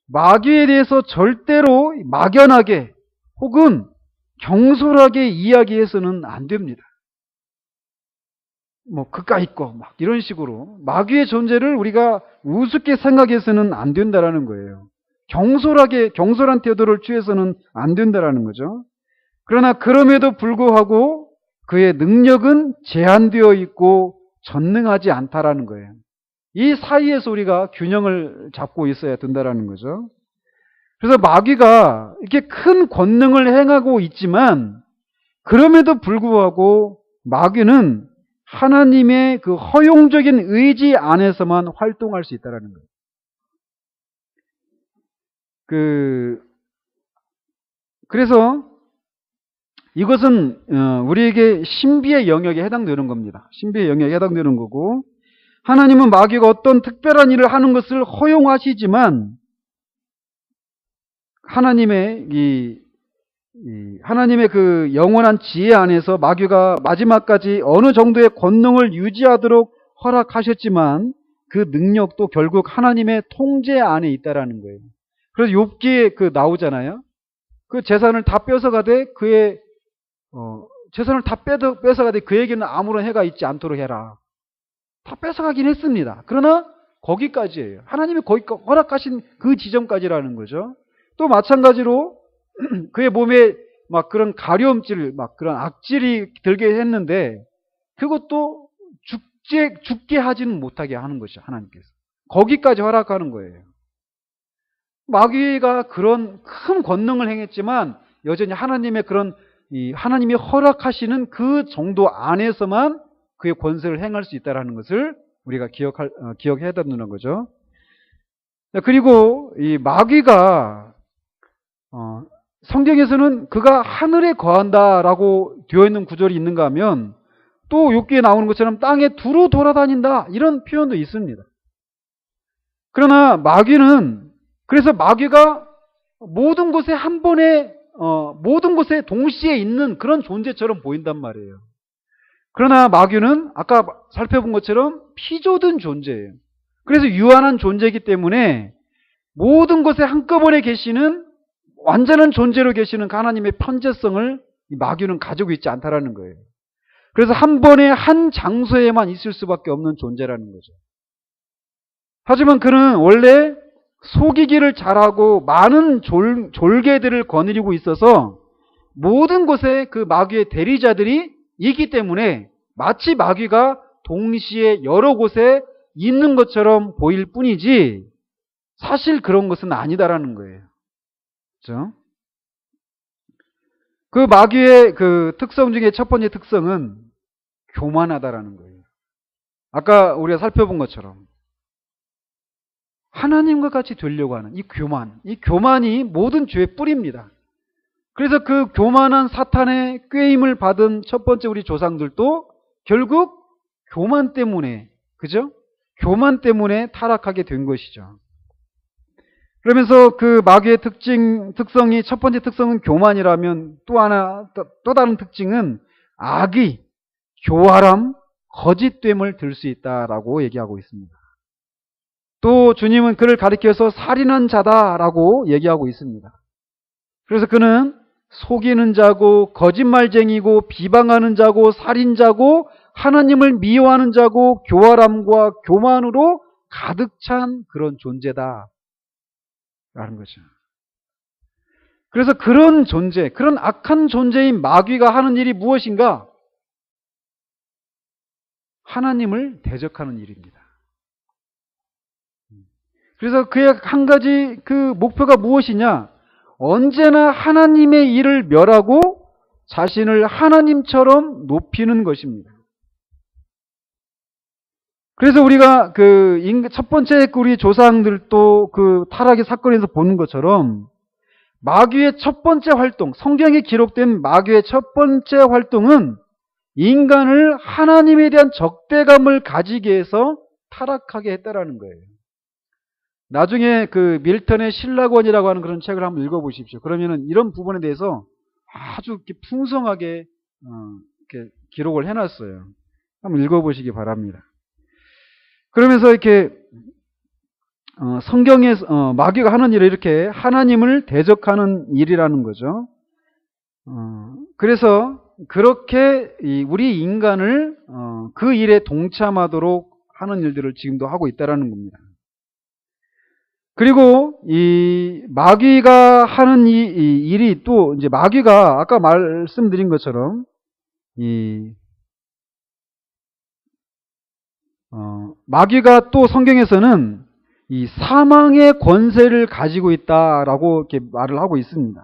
마귀에 대해서 절대로 막연하게 혹은 경솔하게 이야기해서는 안 됩니다. 뭐 그까 있고 막 이런 식으로 마귀의 존재를 우리가 우습게 생각해서는 안 된다라는 거예요. 경솔한 태도를 취해서는 안 된다라는 거죠. 그러나 그럼에도 불구하고 그의 능력은 제한되어 있고 전능하지 않다라는 거예요. 이 사이에서 우리가 균형을 잡고 있어야 된다라는 거죠. 그래서 마귀가 이렇게 큰 권능을 행하고 있지만 그럼에도 불구하고 마귀는 하나님의 그 허용적인 의지 안에서만 활동할 수 있다라는 거예요. 그래서 이것은 우리에게 신비의 영역에 해당되는 겁니다. 신비의 영역에 해당되는 거고, 하나님은 마귀가 어떤 특별한 일을 하는 것을 허용하시지만 하나님의 그 영원한 지혜 안에서 마귀가 마지막까지 어느 정도의 권능을 유지하도록 허락하셨지만 그 능력도 결국 하나님의 통제 안에 있다라는 거예요. 그래서 욥기에 나오잖아요. 그 재산을 다 뺏어가되 재산을 다 뺏어가되 그에게는 아무런 해가 있지 않도록 해라. 다 뺏어가긴 했습니다. 그러나 거기까지예요. 하나님이 거기 허락하신 그 지점까지라는 거죠. 또 마찬가지로 그의 몸에 막 그런 가려움질, 막 그런 악질이 들게 했는데 그것도 죽게 하지는 못하게 하는 것이죠. 하나님께서. 거기까지 허락하는 거예요. 마귀가 그런 큰 권능을 행했지만 여전히 하나님의 하나님이 허락하시는 그 정도 안에서만 그의 권세를 행할 수 있다는 것을 우리가 기억해야 된다는 거죠. 그리고 이 마귀가 성경에서는 그가 하늘에 거한다라고 되어 있는 구절이 있는가 하면 또 욥기에 나오는 것처럼 땅에 두루 돌아다닌다 이런 표현도 있습니다. 그러나 그래서 마귀가 모든 곳에 한 번에 모든 곳에 동시에 있는 그런 존재처럼 보인단 말이에요. 그러나 마귀는 아까 살펴본 것처럼 피조든 존재예요. 그래서 유한한 존재이기 때문에 모든 곳에 한꺼번에 계시는 완전한 존재로 계시는 하나님의 편재성을 마귀는 가지고 있지 않다라는 거예요. 그래서 한 번에 한 장소에만 있을 수밖에 없는 존재라는 거죠. 하지만 그는 원래 속이기를 잘하고 많은 졸개들을 거느리고 있어서 모든 곳에 그 마귀의 대리자들이 있기 때문에 마치 마귀가 동시에 여러 곳에 있는 것처럼 보일 뿐이지 사실 그런 것은 아니다라는 거예요. 그렇죠? 그 마귀의 그 특성 중에 첫 번째 특성은 교만하다라는 거예요. 아까 우리가 살펴본 것처럼 하나님과 같이 되려고 하는 이 교만이 모든 죄의 뿌리입니다. 그래서 그 교만한 사탄의 꾀임을 받은 첫 번째 우리 조상들도 결국 교만 때문에, 그죠? 교만 때문에 타락하게 된 것이죠. 그러면서 그 마귀의 특성이 첫 번째 특성은 교만이라면 또 다른 특징은 악의, 교활함, 거짓됨을 들 수 있다라고 얘기하고 있습니다. 또 주님은 그를 가리켜서 살인한 자다라고 얘기하고 있습니다. 그래서 그는 속이는 자고 거짓말쟁이고 비방하는 자고 살인자고 하나님을 미워하는 자고 교활함과 교만으로 가득 찬 그런 존재다 라는 거죠. 그래서 그런 악한 존재인 마귀가 하는 일이 무엇인가? 하나님을 대적하는 일입니다. 그래서 그의 한 가지 그 목표가 무엇이냐? 언제나 하나님의 일을 멸하고 자신을 하나님처럼 높이는 것입니다. 그래서 우리가 첫 번째 우리 조상들도 그 타락의 사건에서 보는 것처럼 마귀의 첫 번째 활동, 성경에 기록된 마귀의 첫 번째 활동은 인간을 하나님에 대한 적대감을 가지게 해서 타락하게 했다라는 거예요. 나중에 그 밀턴의 신라권이라고 하는 그런 책을 한번 읽어보십시오. 그러면은 이런 부분에 대해서 아주 이렇게 풍성하게 이렇게 기록을 해놨어요. 한번 읽어보시기 바랍니다. 그러면서 이렇게 성경에서 마귀가 하는 일은 이렇게 하나님을 대적하는 일이라는 거죠. 그래서 그렇게 우리 인간을 그 일에 동참하도록 하는 일들을 지금도 하고 있다라는 겁니다. 그리고 이 마귀가 하는 이 일이 또 이제 마귀가 아까 말씀드린 것처럼 마귀가 또 성경에서는 이 사망의 권세를 가지고 있다라고 이렇게 말을 하고 있습니다.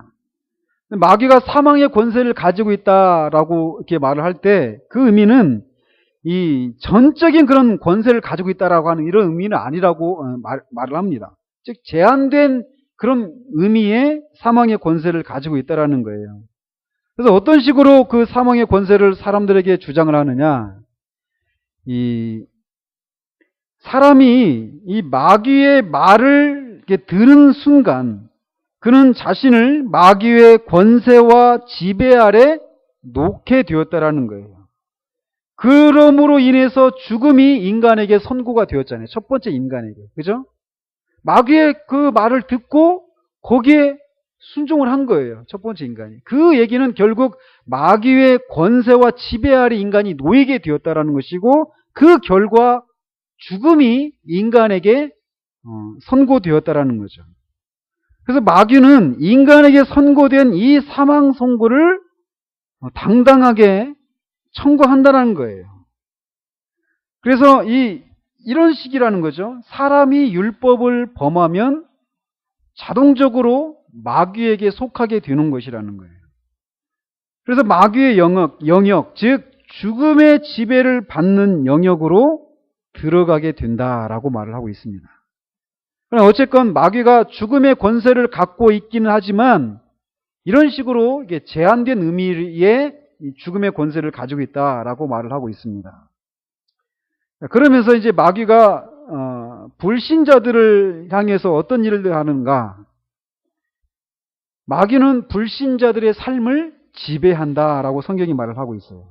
마귀가 사망의 권세를 가지고 있다라고 이렇게 말을 할 때 그 의미는 이 전적인 그런 권세를 가지고 있다라고 하는 이런 의미는 아니라고 말을 합니다. 즉 제한된 그런 의미의 사망의 권세를 가지고 있다라는 거예요. 그래서 어떤 식으로 그 사망의 권세를 사람들에게 주장을 하느냐? 이 사람이 이 마귀의 말을 이렇게 들은 순간 그는 자신을 마귀의 권세와 지배 아래 놓게 되었다라는 거예요. 그러므로 인해서 죽음이 인간에게 선고가 되었잖아요. 첫 번째 인간에게. 그죠? 마귀의 그 말을 듣고 거기에 순종을 한 거예요. 첫 번째 인간이. 그 얘기는 결국 마귀의 권세와 지배 아래 인간이 놓이게 되었다라는 것이고 그 결과 죽음이 인간에게 선고되었다라는 거죠. 그래서 마귀는 인간에게 선고된 이 사망 선고를 당당하게 청구한다는 거예요. 그래서 이런 식이라는 거죠. 사람이 율법을 범하면 자동적으로 마귀에게 속하게 되는 것이라는 거예요. 그래서 마귀의 영역, 즉 죽음의 지배를 받는 영역으로 들어가게 된다라고 말을 하고 있습니다. 그러나 어쨌건 마귀가 죽음의 권세를 갖고 있기는 하지만 이런 식으로 이게 제한된 의미의 죽음의 권세를 가지고 있다라고 말을 하고 있습니다. 그러면서 이제 마귀가 불신자들을 향해서 어떤 일을 하는가? 마귀는 불신자들의 삶을 지배한다라고 성경이 말을 하고 있어요.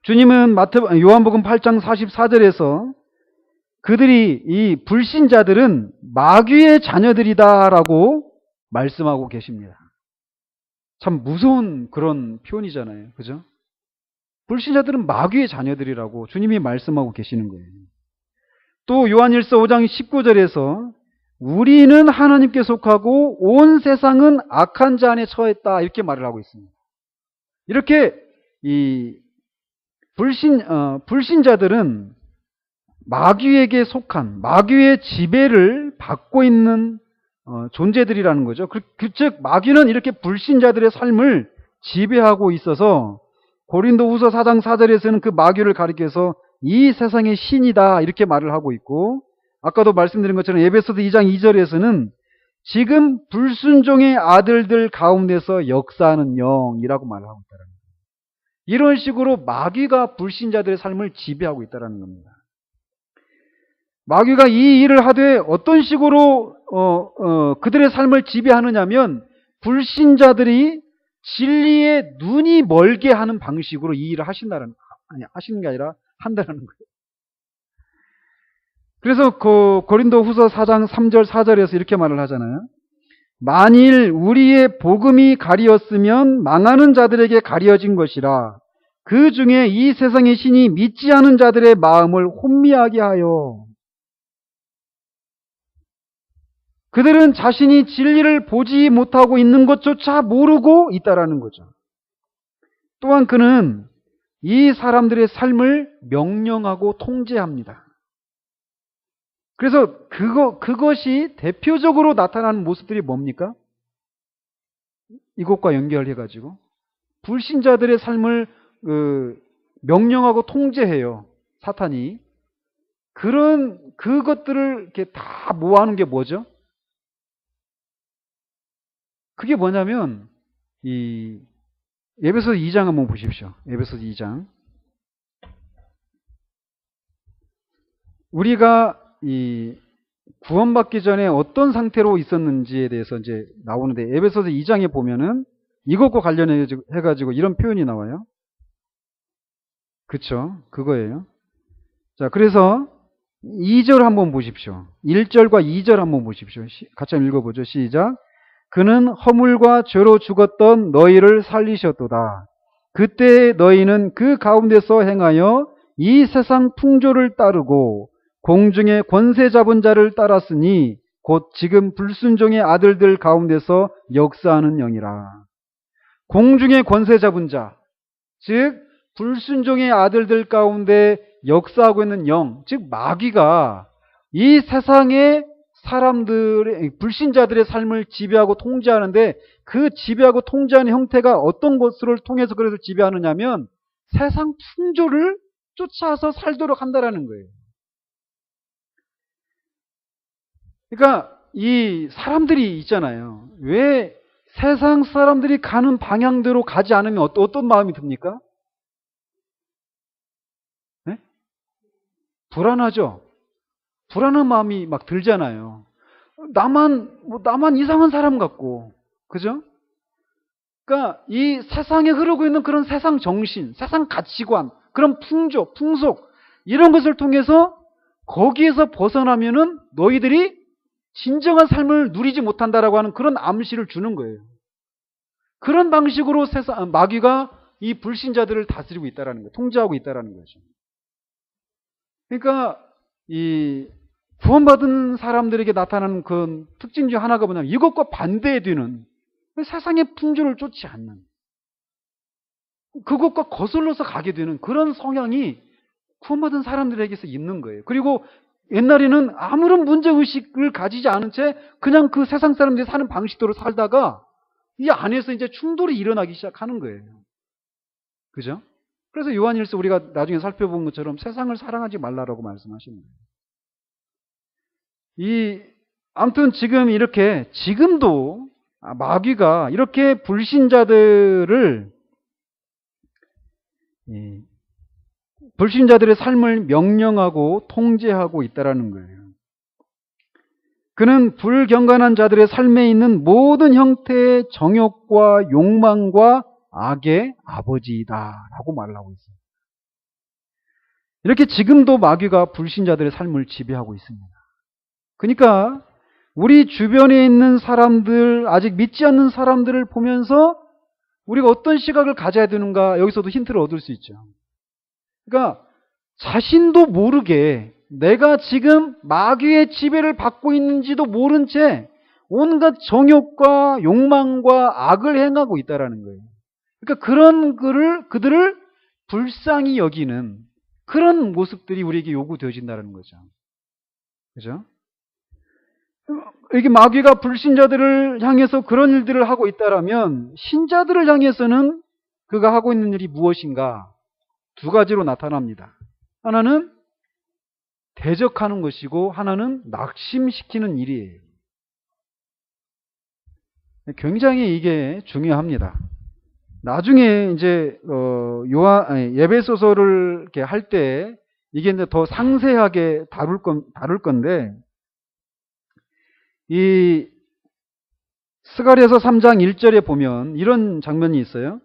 주님은 요한복음 8장 44절에서 그들이 이 불신자들은 마귀의 자녀들이다라고 말씀하고 계십니다. 참 무서운 그런 표현이잖아요. 그죠? 불신자들은 마귀의 자녀들이라고 주님이 말씀하고 계시는 거예요. 또 요한일서 5장 19절에서 우리는 하나님께 속하고 온 세상은 악한 자 안에 처했다 이렇게 말을 하고 있습니다. 이렇게 이 불신자들은 마귀에게 속한 마귀의 지배를 받고 있는 존재들이라는 거죠. 즉 마귀는 이렇게 불신자들의 삶을 지배하고 있어서 고린도후서 4장 4절에서는 그 마귀를 가리켜서 이 세상의 신이다 이렇게 말을 하고 있고 아까도 말씀드린 것처럼 에베소서 2장 2절에서는 지금 불순종의 아들들 가운데서 역사하는 영이라고 말을 하고 있다는 거예요. 이런 식으로 마귀가 불신자들의 삶을 지배하고 있다는 겁니다. 마귀가 이 일을 하되 어떤 식으로 그들의 삶을 지배하느냐면 불신자들이 진리에 눈이 멀게 하는 방식으로 이 일을 하시는 게 아니라 한다는 거예요. 그래서 그 고린도후서 4장 3절 4절에서 이렇게 말을 하잖아요. 만일 우리의 복음이 가리었으면 망하는 자들에게 가려진 것이라 그 중에 이 세상의 신이 믿지 않은 자들의 마음을 혼미하게 하여 그들은 자신이 진리를 보지 못하고 있는 것조차 모르고 있다라는 거죠. 또한 그는 이 사람들의 삶을 명령하고 통제합니다. 그래서 그것이 대표적으로 나타나는 모습들이 뭡니까? 이것과 연결해가지고 불신자들의 삶을 명령하고 통제해요. 사탄이. 그것들을 이렇게 다 모아하는 게 뭐죠? 그게 뭐냐면 이 에베소서 2장 한번 보십시오. 에베소서 2장. 우리가 이 구원받기 전에 어떤 상태로 있었는지에 대해서 이제 나오는데 에베소서 2장에 보면은 이것과 관련해 가지고 이런 표현이 나와요. 그쵸? 그거예요. 자, 그래서 2절 한번 보십시오. 1절과 2절 한번 보십시오. 같이 한번 읽어보죠. 시작. 그는 허물과 죄로 죽었던 너희를 살리셨도다. 그때 너희는 그 가운데서 행하여 이 세상 풍조를 따르고 공중의 권세 잡은 자를 따랐으니 곧 지금 불순종의 아들들 가운데서 역사하는 영이라. 공중의 권세 잡은 자, 즉 불순종의 아들들 가운데 역사하고 있는 영, 즉 마귀가 이 세상의 사람들의 불신자들의 삶을 지배하고 통제하는데, 그 지배하고 통제하는 형태가 어떤 것을 통해서 그래서 지배하느냐면 세상 풍조를 쫓아서 살도록 한다라는 거예요. 그러니까 이 사람들이 있잖아요. 왜 세상 사람들이 가는 방향대로 가지 않으면 어떤 마음이 듭니까? 네? 불안하죠. 불안한 마음이 막 들잖아요. 나만 이상한 사람 같고, 그죠? 그러니까 이 세상에 흐르고 있는 그런 세상 정신, 세상 가치관, 그런 풍조, 풍속, 이런 것을 통해서 거기에서 벗어나면은 너희들이 진정한 삶을 누리지 못한다라고 하는 그런 암시를 주는 거예요. 그런 방식으로 마귀가 이 불신자들을 다스리고 있다라는 거예요. 통제하고 있다라는 거죠. 그러니까 이 구원받은 사람들에게 나타나는 그 특징 중 하나가 뭐냐면 이것과 반대에 되는 세상의 풍조를 쫓지 않는, 그것과 거슬러서 가게 되는 그런 성향이 구원받은 사람들에게서 있는 거예요. 그리고 옛날에는 아무런 문제의식을 가지지 않은 채 그냥 그 세상 사람들이 사는 방식대로 살다가 이 안에서 이제 충돌이 일어나기 시작하는 거예요. 그죠? 그래서 요한일서 우리가 나중에 살펴본 것처럼 세상을 사랑하지 말라라고 말씀하시는 거예요. 아무튼 지금 이렇게, 지금도 마귀가 이렇게 불신자들의 삶을 명령하고 통제하고 있다라는 거예요. 그는 불경건한 자들의 삶에 있는 모든 형태의 정욕과 욕망과 악의 아버지이다라고 말하고 있어요. 이렇게 지금도 마귀가 불신자들의 삶을 지배하고 있습니다. 그러니까 우리 주변에 있는 사람들, 아직 믿지 않는 사람들을 보면서 우리가 어떤 시각을 가져야 되는가, 여기서도 힌트를 얻을 수 있죠. 그러니까 자신도 모르게 내가 지금 마귀의 지배를 받고 있는지도 모른 채 온갖 정욕과 욕망과 악을 행하고 있다라는 거예요. 그러니까 그들을 불쌍히 여기는 그런 모습들이 우리에게 요구되어진다는 거죠. 그죠? 이게 마귀가 불신자들을 향해서 그런 일들을 하고 있다라면 신자들을 향해서는 그가 하고 있는 일이 무엇인가? 두 가지로 나타납니다. 하나는 대적하는 것이고 하나는 낙심시키는 일이에요. 굉장히 이게 중요합니다. 나중에 이제 예배소서를 이렇게 할 때 이게 이제 더 상세하게 다룰 건데, 이 스가랴서 3장 1절에 보면 이런 장면이 있어요.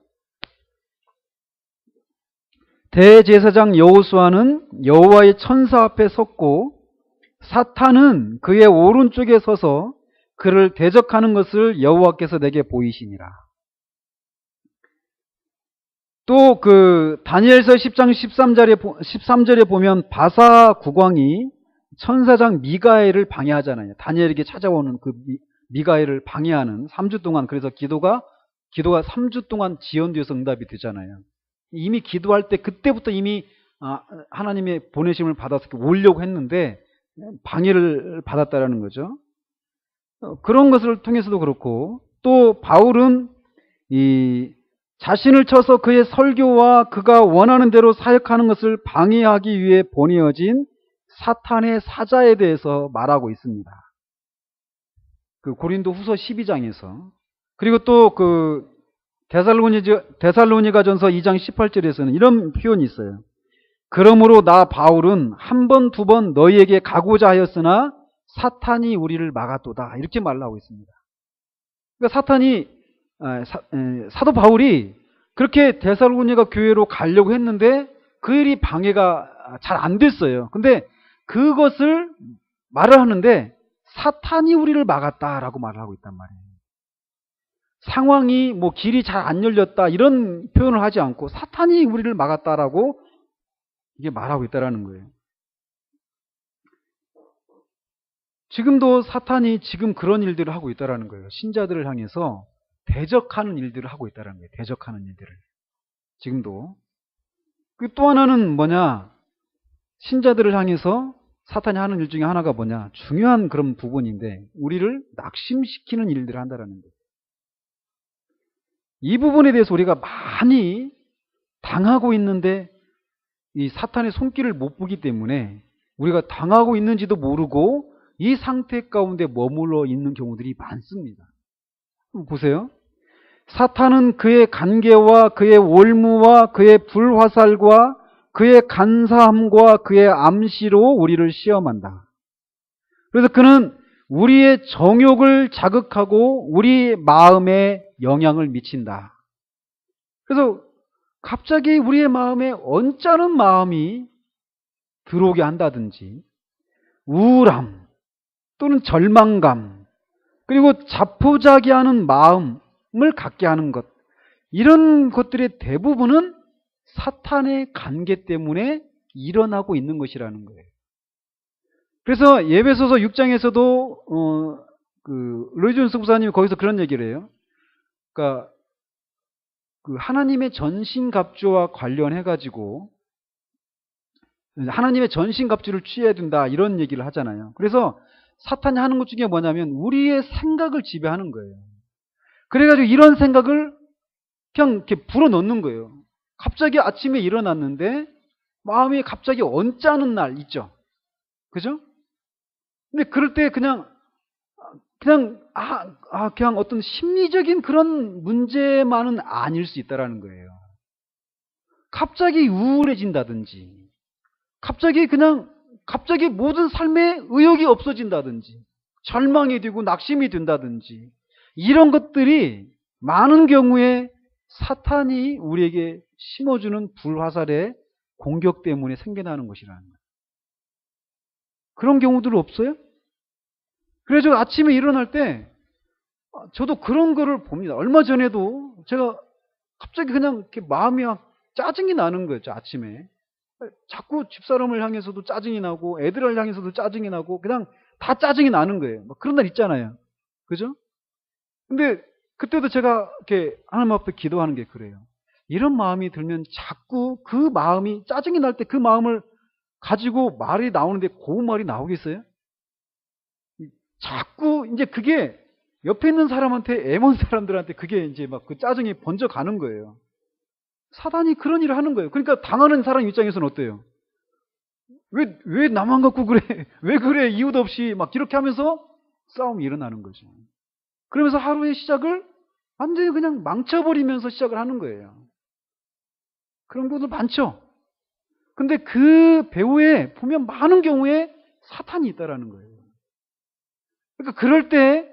대제사장 여호수아는 여호와의 천사 앞에 섰고 사탄은 그의 오른쪽에 서서 그를 대적하는 것을 여호와께서 내게 보이시니라. 또 다니엘서 10장 13절에 보면 바사 국왕이 천사장 미가엘을 방해하잖아요. 다니엘에게 찾아오는 그 미가엘을 방해하는 3주 동안, 그래서 기도가 3주 동안 지연돼서 응답이 되잖아요. 이미 기도할 때 그때부터 이미 하나님의 보내심을 받아서 오려고 했는데 방해를 받았다라는 거죠. 그런 것을 통해서도 그렇고, 또 바울은 자신을 쳐서 그의 설교와 그가 원하는 대로 사역하는 것을 방해하기 위해 보내어진 사탄의 사자에 대해서 말하고 있습니다. 고린도 후서 12장에서. 그리고 또 데살로니가전서 2장 18절에서는 이런 표현이 있어요. 그러므로 나 바울은 한 번, 두 번 너희에게 가고자 하였으나 사탄이 우리를 막았도다. 이렇게 말하고 있습니다. 그러니까 사도 바울이 그렇게 데살로니가 교회로 가려고 했는데 그 일이 방해가 잘 안 됐어요. 근데 그것을 말을 하는데 사탄이 우리를 막았다라고 말을 하고 있단 말이에요. 상황이 뭐 길이 잘 안 열렸다 이런 표현을 하지 않고 사탄이 우리를 막았다라고 이게 말하고 있다라는 거예요. 지금도 사탄이 지금 그런 일들을 하고 있다라는 거예요. 신자들을 향해서 대적하는 일들을 하고 있다라는 거예요. 대적하는 일들을. 지금도. 그 또 하나는 뭐냐? 신자들을 향해서 사탄이 하는 일 중에 하나가 뭐냐? 중요한 그런 부분인데 우리를 낙심시키는 일들을 한다라는 거예요. 이 부분에 대해서 우리가 많이 당하고 있는데 이 사탄의 손길을 못 보기 때문에 우리가 당하고 있는지도 모르고 이 상태 가운데 머물러 있는 경우들이 많습니다. 보세요. 사탄은 그의 간계와 그의 올무와 그의 불화살과 그의 간사함과 그의 암시로 우리를 시험한다. 그래서 그는 우리의 정욕을 자극하고 우리 마음에 영향을 미친다. 그래서 갑자기 우리의 마음에 언짢은 마음이 들어오게 한다든지 우울함 또는 절망감 그리고 자포자기하는 마음을 갖게 하는 것 이런 것들의 대부분은 사탄의 관계 때문에 일어나고 있는 것이라는 거예요. 그래서 예배소서 6장에서도 로이 존스 목사님이 거기서 그런 얘기를 해요. 그러니까 그 하나님의 전신갑주와 관련해 가지고 하나님의 전신갑주를 취해야 된다 이런 얘기를 하잖아요. 그래서 사탄이 하는 것 중에 뭐냐면 우리의 생각을 지배하는 거예요. 그래가지고 이런 생각을 그냥 이렇게 불어넣는 거예요. 갑자기 아침에 일어났는데 마음이 갑자기 언짢은 날 있죠. 그죠? 근데 그럴 때 그냥 어떤 심리적인 그런 문제만은 아닐 수 있다라는 거예요. 갑자기 우울해진다든지, 갑자기 모든 삶에 의욕이 없어진다든지, 절망이 되고 낙심이 된다든지, 이런 것들이 많은 경우에 사탄이 우리에게 심어주는 불화살의 공격 때문에 생겨나는 것이라는 거예요. 그런 경우들 없어요? 그래서 아침에 일어날 때 저도 그런 거를 봅니다. 얼마 전에도 제가 갑자기 그냥 이렇게 마음이 짜증이 나는 거예요. 아침에. 자꾸 집사람을 향해서도 짜증이 나고 애들을 향해서도 짜증이 나고 그냥 다 짜증이 나는 거예요. 그런 날 있잖아요. 그죠? 근데 그때도 제가 이렇게 하나님 앞에 기도하는 게 그래요. 이런 마음이 들면 자꾸 그 마음이 짜증이 날 때 그 마음을 가지고 말이 나오는데 고운 말이 나오겠어요? 자꾸 이제 그게 옆에 있는 사람한테 애먼 사람들한테 그게 이제 막 그 짜증이 번져 가는 거예요. 사단이 그런 일을 하는 거예요. 그러니까 당하는 사람 입장에서는 어때요? 왜 나만 갖고 그래? 왜 그래? 이유도 없이 막 이렇게 하면서 싸움이 일어나는 거죠. 그러면서 하루의 시작을 완전히 그냥 망쳐버리면서 시작을 하는 거예요. 그런 분들 많죠? 근데 그 배후에 보면 많은 경우에 사탄이 있다라는 거예요. 그러니까 그럴 때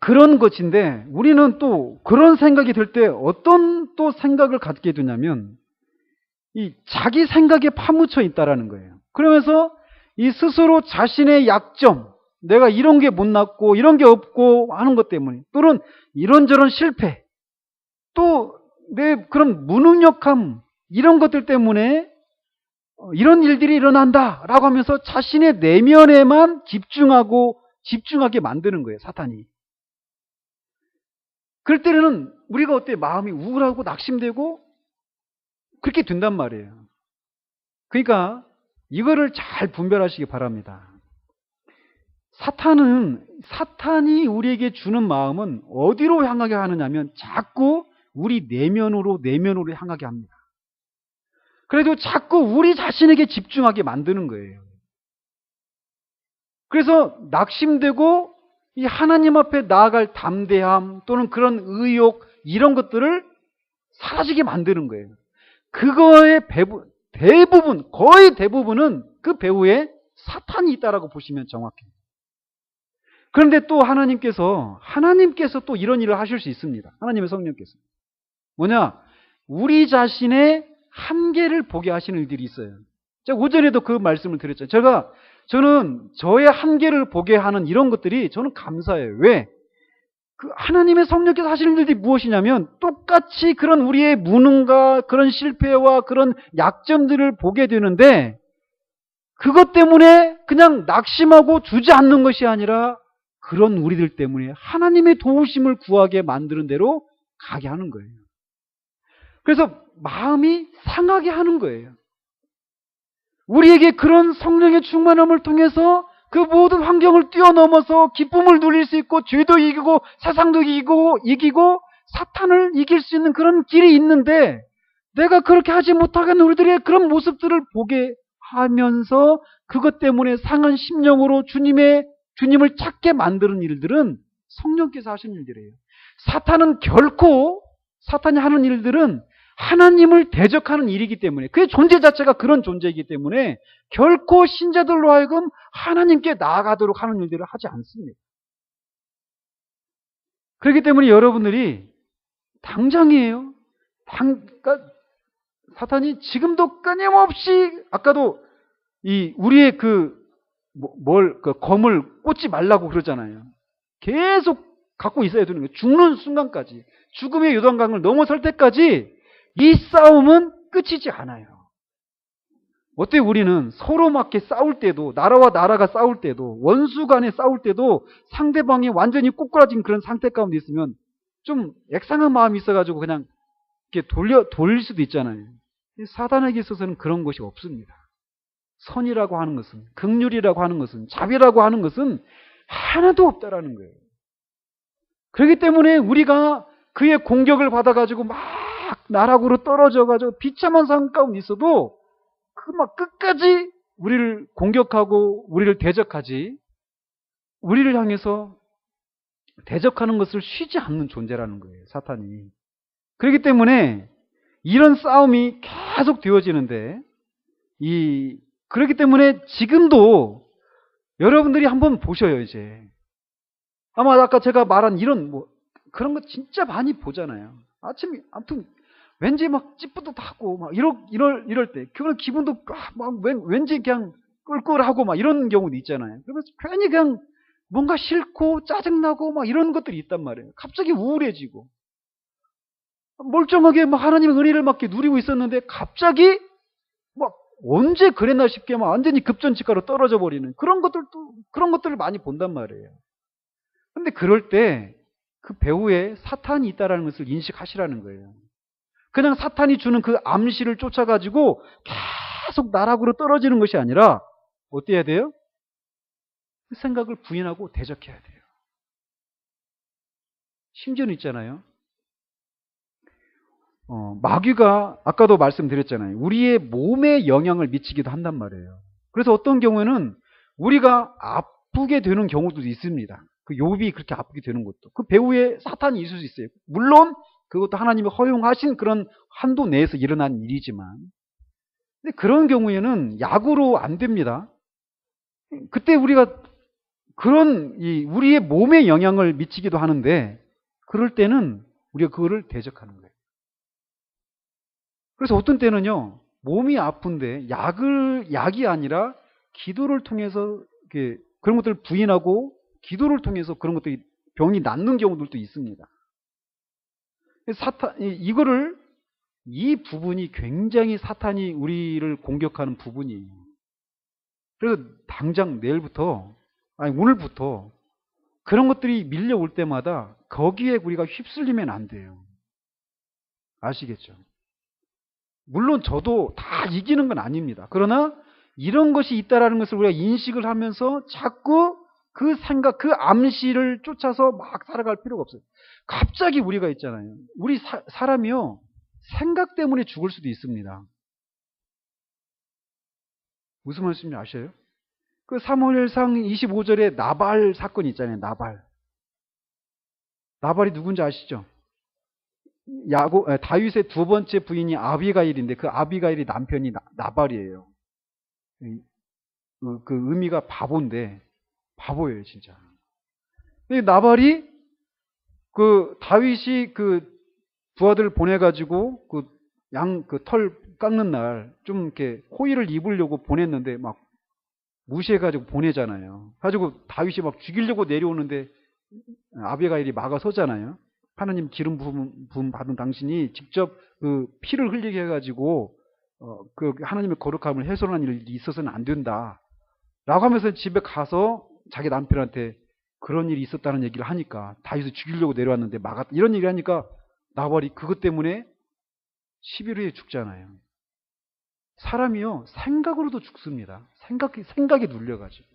그런 것인데 우리는 또 그런 생각이 들 때 어떤 또 생각을 갖게 되냐면 이 자기 생각에 파묻혀 있다라는 거예요. 그러면서 이 스스로 자신의 약점, 내가 이런 게 못났고 이런 게 없고 하는 것 때문에 또는 이런저런 실패 또 내 그런 무능력함 이런 것들 때문에 이런 일들이 일어난다라고 하면서 자신의 내면에만 집중하게 만드는 거예요. 사탄이. 그럴 때는 우리가 어때? 마음이 우울하고 낙심되고 그렇게 된단 말이에요. 그러니까 이거를 잘 분별하시기 바랍니다. 사탄이 우리에게 주는 마음은 어디로 향하게 하느냐면 자꾸 우리 내면으로 향하게 합니다. 그래도 자꾸 우리 자신에게 집중하게 만드는 거예요. 그래서 낙심되고 이 하나님 앞에 나아갈 담대함 또는 그런 의욕 이런 것들을 사라지게 만드는 거예요. 그거의 대부분 거의 대부분은 그 배후에 사탄이 있다라고 보시면 정확해요. 그런데 또 하나님께서 또 이런 일을 하실 수 있습니다. 하나님의 성령께서 뭐냐? 우리 자신의 한계를 보게 하시는 일들이 있어요. 제가 오전에도 그 말씀을 드렸잖아요. 저는 저의 한계를 보게 하는 이런 것들이 저는 감사해요. 왜? 그 하나님의 성령께서 하시는 일들이 무엇이냐면 똑같이 그런 우리의 무능과 그런 실패와 그런 약점들을 보게 되는데 그것 때문에 그냥 낙심하고 주지 않는 것이 아니라 그런 우리들 때문에 하나님의 도우심을 구하게 만드는 대로 가게 하는 거예요. 그래서 마음이 상하게 하는 거예요. 우리에게 그런 성령의 충만함을 통해서 그 모든 환경을 뛰어넘어서 기쁨을 누릴 수 있고 죄도 이기고 세상도 이기고 사탄을 이길 수 있는 그런 길이 있는데 내가 그렇게 하지 못하게 하는 우리들의 그런 모습들을 보게 하면서 그것 때문에 상한 심령으로 주님을 찾게 만드는 일들은 성령께서 하신 일들이에요. 사탄이 하는 일들은 하나님을 대적하는 일이기 때문에 그의 존재 자체가 그런 존재이기 때문에 결코 신자들로 하여금 하나님께 나아가도록 하는 일들을 하지 않습니다. 그렇기 때문에 여러분들이 당장이에요. 그러니까 사탄이 지금도 끊임없이 아까도 우리의 검을 꽂지 말라고 그러잖아요. 계속 갖고 있어야 되는 거예요. 죽는 순간까지. 죽음의 요단강을 넘어설 때까지 이 싸움은 끝이지 않아요. 어때요? 우리는 서로 맞게 싸울 때도, 나라와 나라가 싸울 때도, 원수 간에 싸울 때도 상대방이 완전히 꼬꾸라진 그런 상태 가운데 있으면 좀 액상한 마음이 있어가지고 그냥 이렇게 돌릴 수도 있잖아요. 사단에게 있어서는 그런 것이 없습니다. 선이라고 하는 것은, 긍휼이라고 하는 것은, 자비라고 하는 것은 하나도 없다라는 거예요. 그렇기 때문에 우리가 그의 공격을 받아가지고 막 나락으로 떨어져가지고 비참한 상황 가운데 있어도 막 끝까지 우리를 공격하고 우리를 대적하지, 우리를 향해서 대적하는 것을 쉬지 않는 존재라는 거예요, 사탄이. 그렇기 때문에 이런 싸움이 계속 되어지는데, 그렇기 때문에 지금도 여러분들이 한번 보셔요, 이제. 아마 아까 제가 말한 그런 거 진짜 많이 보잖아요. 아무튼, 왠지 막 찌뿌듯하고, 막 이럴 때, 그런 기분도 막 왠지 그냥 꿀꿀하고 막 이런 경우도 있잖아요. 그래서 괜히 그냥 뭔가 싫고 짜증나고 막 이런 것들이 있단 말이에요. 갑자기 우울해지고. 멀쩡하게 막 하나님의 은혜를 막 누리고 있었는데 갑자기 막 언제 그랬나 싶게 막 완전히 급전직하로 떨어져 버리는 그런 것들을 많이 본단 말이에요. 근데 그럴 때 그 배후에 사탄이 있다라는 것을 인식하시라는 거예요. 그냥 사탄이 주는 그 암시를 쫓아가지고 계속 나락으로 떨어지는 것이 아니라 어떻게 해야 돼요? 그 생각을 부인하고 대적해야 돼요. 심지어는 있잖아요. 마귀가 아까도 말씀드렸잖아요. 우리의 몸에 영향을 미치기도 한단 말이에요. 그래서 어떤 경우에는 우리가 아프게 되는 경우도 있습니다. 그 욥이 그렇게 아프게 되는 것도. 그 배후에 사탄이 있을 수 있어요. 물론 그것도 하나님이 허용하신 그런 한도 내에서 일어난 일이지만. 근데 그런 경우에는 약으로 안 됩니다. 그때 우리가 우리의 몸에 영향을 미치기도 하는데 그럴 때는 우리가 그거를 대적하는 거예요. 그래서 어떤 때는요, 몸이 아픈데 약이 아니라 기도를 통해서 그런 것들을 부인하고 기도를 통해서 그런 것들이 병이 낫는 경우들도 있습니다. 이 부분이 굉장히 사탄이 우리를 공격하는 부분이에요. 그래서 당장 오늘부터 그런 것들이 밀려올 때마다 거기에 우리가 휩쓸리면 안 돼요. 아시겠죠? 물론 저도 다 이기는 건 아닙니다. 그러나 이런 것이 있다라는 것을 우리가 인식을 하면서 자꾸 그 생각, 그 암시를 쫓아서 막 살아갈 필요가 없어요. 갑자기 우리가 있잖아요. 우리 사람이요, 생각 때문에 죽을 수도 있습니다. 무슨 말씀인지 아셔요? 그 사무엘상 25절에 나발 사건이 있잖아요. 나발이 누군지 아시죠? 다윗의 두 번째 부인이 아비가일인데 그 아비가일이 남편이 나발이에요. 그 의미가 바보예요, 진짜. 근데 나발이 다윗이 부하들 보내가지고 털 깎는 날 좀 이렇게 호의를 입으려고 보냈는데 막 무시해가지고 보내잖아요. 가지고 다윗이 막 죽이려고 내려오는데 아비가일이 막아서잖아요. 하나님 기름 부음 받은 당신이 직접 그 피를 흘리게 해가지고 그 하나님의 거룩함을 훼손한 일이 있어서는 안 된다. 라고 하면서 집에 가서 자기 남편한테 그런 일이 있었다는 얘기를 하니까 다윗을 죽이려고 내려왔는데 막았다. 이런 얘기를 하니까 나발이 그것 때문에 10일 후에 죽잖아요. 사람이요, 생각으로도 죽습니다. 생각에 눌려가지고.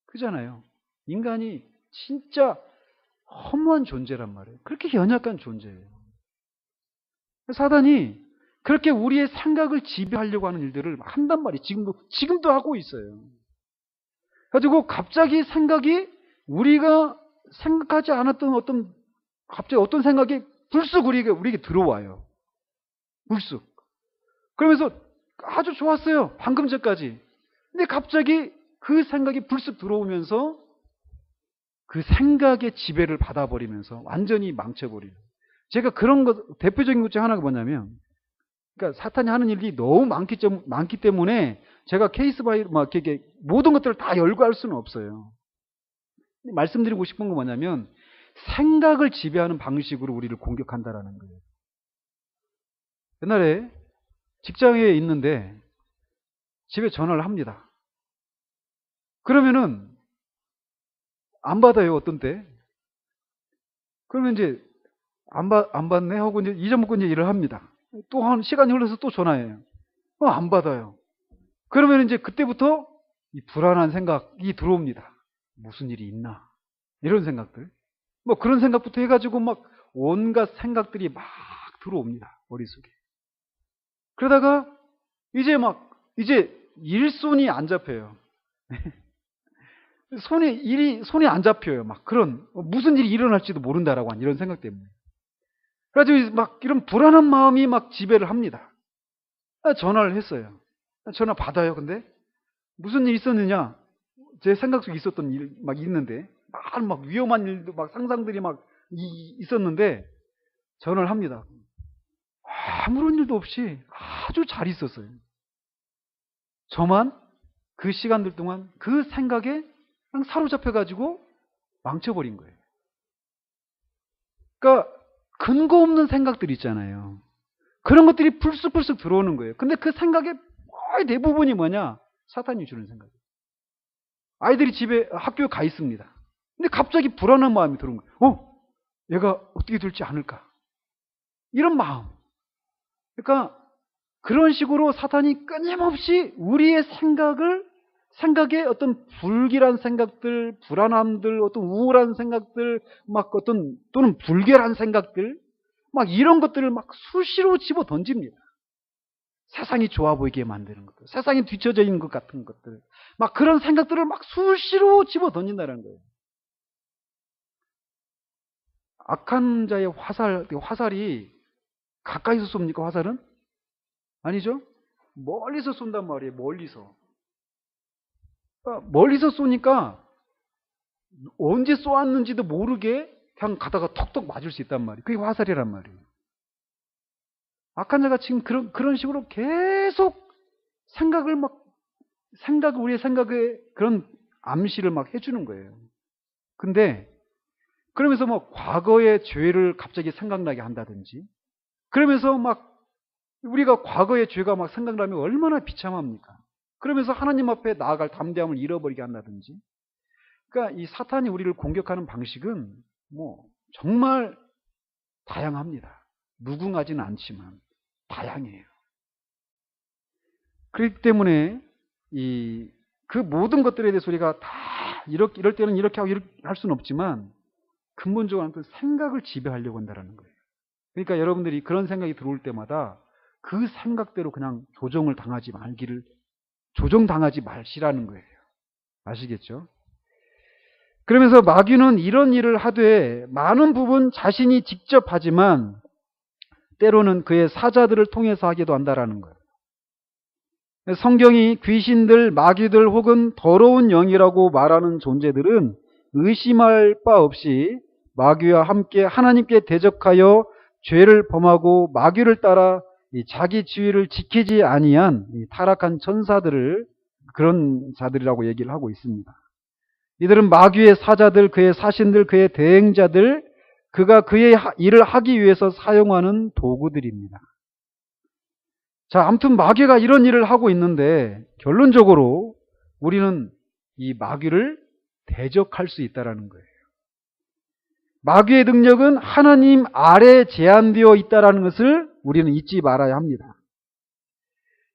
그잖아요. 인간이 진짜 허무한 존재란 말이에요. 그렇게 연약한 존재예요. 사단이 그렇게 우리의 생각을 지배하려고 하는 일들을 한단 말이에요. 지금도 하고 있어요. 가지고 갑자기 생각이 우리가 생각하지 않았던 갑자기 어떤 생각이 불쑥 우리에게 들어와요. 불쑥. 그러면서 아주 좋았어요. 방금 전까지. 근데 갑자기 그 생각이 불쑥 들어오면서 그 생각의 지배를 받아버리면서 완전히 망쳐버려요. 제가 그런 것, 대표적인 것 중 하나가 뭐냐면, 그러니까 사탄이 하는 일이 너무 많기 때문에 제가 케이스 바이, 막 이렇게 모든 것들을 다 열거할 수는 없어요. 말씀드리고 싶은 건 뭐냐면, 생각을 지배하는 방식으로 우리를 공격한다라는 거예요. 옛날에 직장에 있는데 집에 전화를 합니다. 그러면은 안 받아요, 어떤 때. 그러면 이제 안 받네 하고 이제 잊어먹고 이제 일을 합니다. 또 한 시간이 흘러서 또 전화해요. 안 받아요. 그러면 이제 그때부터 이 불안한 생각이 들어옵니다. 무슨 일이 있나? 이런 생각들. 뭐 그런 생각부터 해가지고 막 온갖 생각들이 막 들어옵니다. 머릿속에. 그러다가 이제 일손이 안 잡혀요. 손이 안 잡혀요. 막 그런, 무슨 일이 일어날지도 모른다라고 하는 이런 생각 때문에. 그래가지고 막 이런 불안한 마음이 막 지배를 합니다. 전화를 했어요. 전화 받아요. 근데 무슨 일이 있었느냐? 제 생각 속에 있었던 일 막 있는데, 막 위험한 일도 막 상상들이 막 있었는데, 전화를 합니다. 아무런 일도 없이 아주 잘 있었어요. 저만 그 시간들 동안 그 생각에 그냥 사로잡혀가지고 망쳐버린 거예요. 그러니까 근거 없는 생각들 있잖아요. 그런 것들이 불쑥불쑥 들어오는 거예요. 근데 그 생각의 거의 대부분이 뭐냐? 사탄이 주는 생각이에요. 아이들이 집에 학교에 가 있습니다. 근데 갑자기 불안한 마음이 들어온 거예요. 얘가 어떻게 될지 않을까? 이런 마음. 그러니까 그런 식으로 사탄이 끊임없이 우리의 생각에 어떤 불길한 생각들, 불안함들, 어떤 우울한 생각들, 막 또는 불결한 생각들, 막 이런 것들을 막 수시로 집어 던집니다. 세상이 좋아 보이게 만드는 것들, 세상이 뒤처져 있는 것 같은 것들, 막 그런 생각들을 막 수시로 집어 던진다는 거예요. 악한 자의 화살이 가까이서 쏩니까, 화살은? 아니죠? 멀리서 쏜단 말이에요, 멀리서. 그러니까 멀리서 쏘니까 언제 쏘았는지도 모르게 그냥 가다가 턱턱 맞을 수 있단 말이에요. 그게 화살이란 말이에요. 악한 자가 지금 그런 식으로 계속 우리의 생각에 그런 암시를 막 해주는 거예요. 근데, 그러면서 뭐 과거의 죄를 갑자기 생각나게 한다든지, 그러면서 막 우리가 과거의 죄가 막 생각나면 얼마나 비참합니까? 그러면서 하나님 앞에 나아갈 담대함을 잃어버리게 한다든지. 그러니까 이 사탄이 우리를 공격하는 방식은 뭐 정말 다양합니다. 무궁하지는 않지만 다양해요. 그렇기 때문에 그 모든 것들에 대해서 우리가 다 이럴 때는 이렇게 하고 이렇게 할 수는 없지만 근본적으로 그 생각을 지배하려고 한다는 거예요. 그러니까 여러분들이 그런 생각이 들어올 때마다 그 생각대로 그냥 조정당하지 마시라는 거예요. 아시겠죠? 그러면서 마귀는 이런 일을 하되 많은 부분 자신이 직접 하지만 때로는 그의 사자들을 통해서 하기도 한다라는 거예요. 성경이 귀신들, 마귀들 혹은 더러운 영이라고 말하는 존재들은 의심할 바 없이 마귀와 함께 하나님께 대적하여 죄를 범하고 마귀를 따라 자기 지위를 지키지 아니한 타락한 천사들을 그런 자들이라고 얘기를 하고 있습니다. 이들은 마귀의 사자들, 그의 사신들, 그의 대행자들, 그가 그의 일을 하기 위해서 사용하는 도구들입니다. 자, 아무튼 마귀가 이런 일을 하고 있는데 결론적으로 우리는 이 마귀를 대적할 수 있다는 거예요. 마귀의 능력은 하나님 아래 제한되어 있다는 것을 우리는 잊지 말아야 합니다.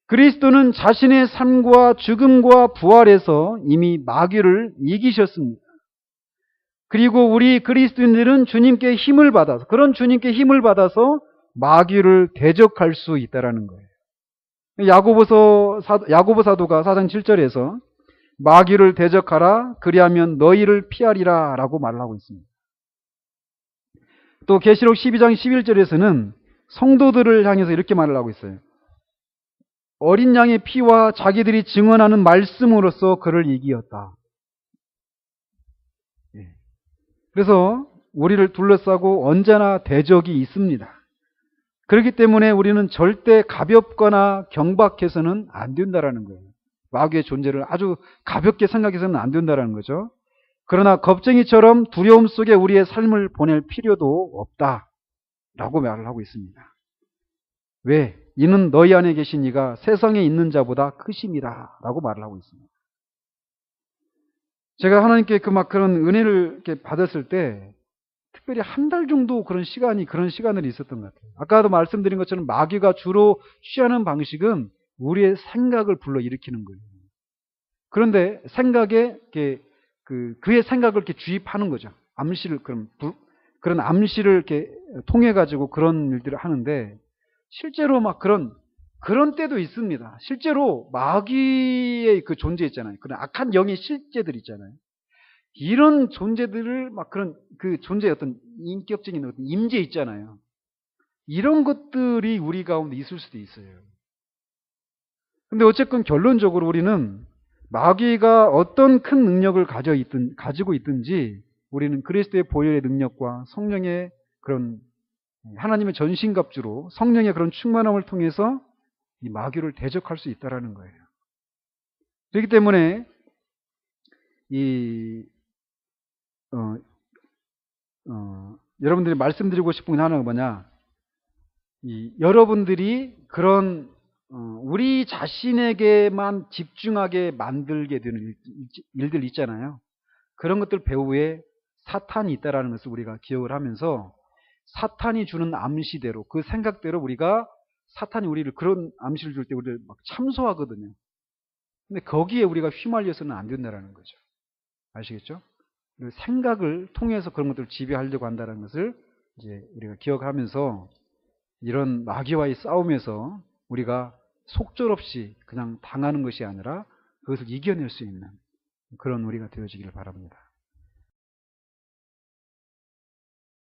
그리스도는 자신의 삶과 죽음과 부활에서 이미 마귀를 이기셨습니다. 그리고 우리 그리스도인들은 주님께 힘을 받아서, 그런 주님께 힘을 받아서 마귀를 대적할 수 있다는 거예요. 야고보 사도가 4장 7절에서 마귀를 대적하라, 그리하면 너희를 피하리라 라고 말을 하고 있습니다. 또 계시록 12장 11절에서는 성도들을 향해서 이렇게 말을 하고 있어요. 어린 양의 피와 자기들이 증언하는 말씀으로써 그를 이기었다. 그래서 우리를 둘러싸고 언제나 대적이 있습니다. 그렇기 때문에 우리는 절대 가볍거나 경박해서는 안 된다는 거예요. 마귀의 존재를 아주 가볍게 생각해서는 안 된다는 거죠. 그러나 겁쟁이처럼 두려움 속에 우리의 삶을 보낼 필요도 없다라고 말을 하고 있습니다. 왜? 이는 너희 안에 계신 이가 세상에 있는 자보다 크심이라 라고 말을 하고 있습니다. 제가 하나님께 그런 은혜를 이렇게 받았을 때 특별히 한 달 정도 그런 시간들이 있었던 것 같아요. 아까도 말씀드린 것처럼 마귀가 주로 취하는 방식은 우리의 생각을 불러일으키는 거예요. 그런데 생각에 그의 생각을 이렇게 주입하는 거죠. 그런 암시를 이렇게 통해 가지고 그런 일들을 하는데 실제로 막 그런 때도 있습니다. 실제로 마귀의 그 존재 있잖아요. 그런 악한 영의 실제들 있잖아요. 이런 존재들을 그런 그 존재의 어떤 인격적인 어떤 임재 있잖아요. 이런 것들이 우리 가운데 있을 수도 있어요. 근데 어쨌건 결론적으로 우리는 마귀가 어떤 큰 능력을 가지고 있든지 우리는 그리스도의 보혈의 능력과 성령의 그런 하나님의 전신갑주로 성령의 그런 충만함을 통해서 이 마귀를 대적할 수 있다는 거예요. 그렇기 때문에 여러분들이 말씀드리고 싶은 건 하나가 뭐냐? 여러분들이 그런 우리 자신에게만 집중하게 만들게 되는 일들 있잖아요. 그런 것들 배후에 사탄이 있다는 것을 우리가 기억을 하면서 사탄이 주는 암시대로 그 생각대로 우리가 사탄이 우리를 그런 암시를 줄 때 우리를 막 참소하거든요. 근데 거기에 우리가 휘말려서는 안 된다는 거죠. 아시겠죠? 생각을 통해서 그런 것들을 지배하려고 한다는 것을 이제 우리가 기억하면서 이런 마귀와의 싸움에서 우리가 속절없이 그냥 당하는 것이 아니라 그것을 이겨낼 수 있는 그런 우리가 되어지기를 바랍니다.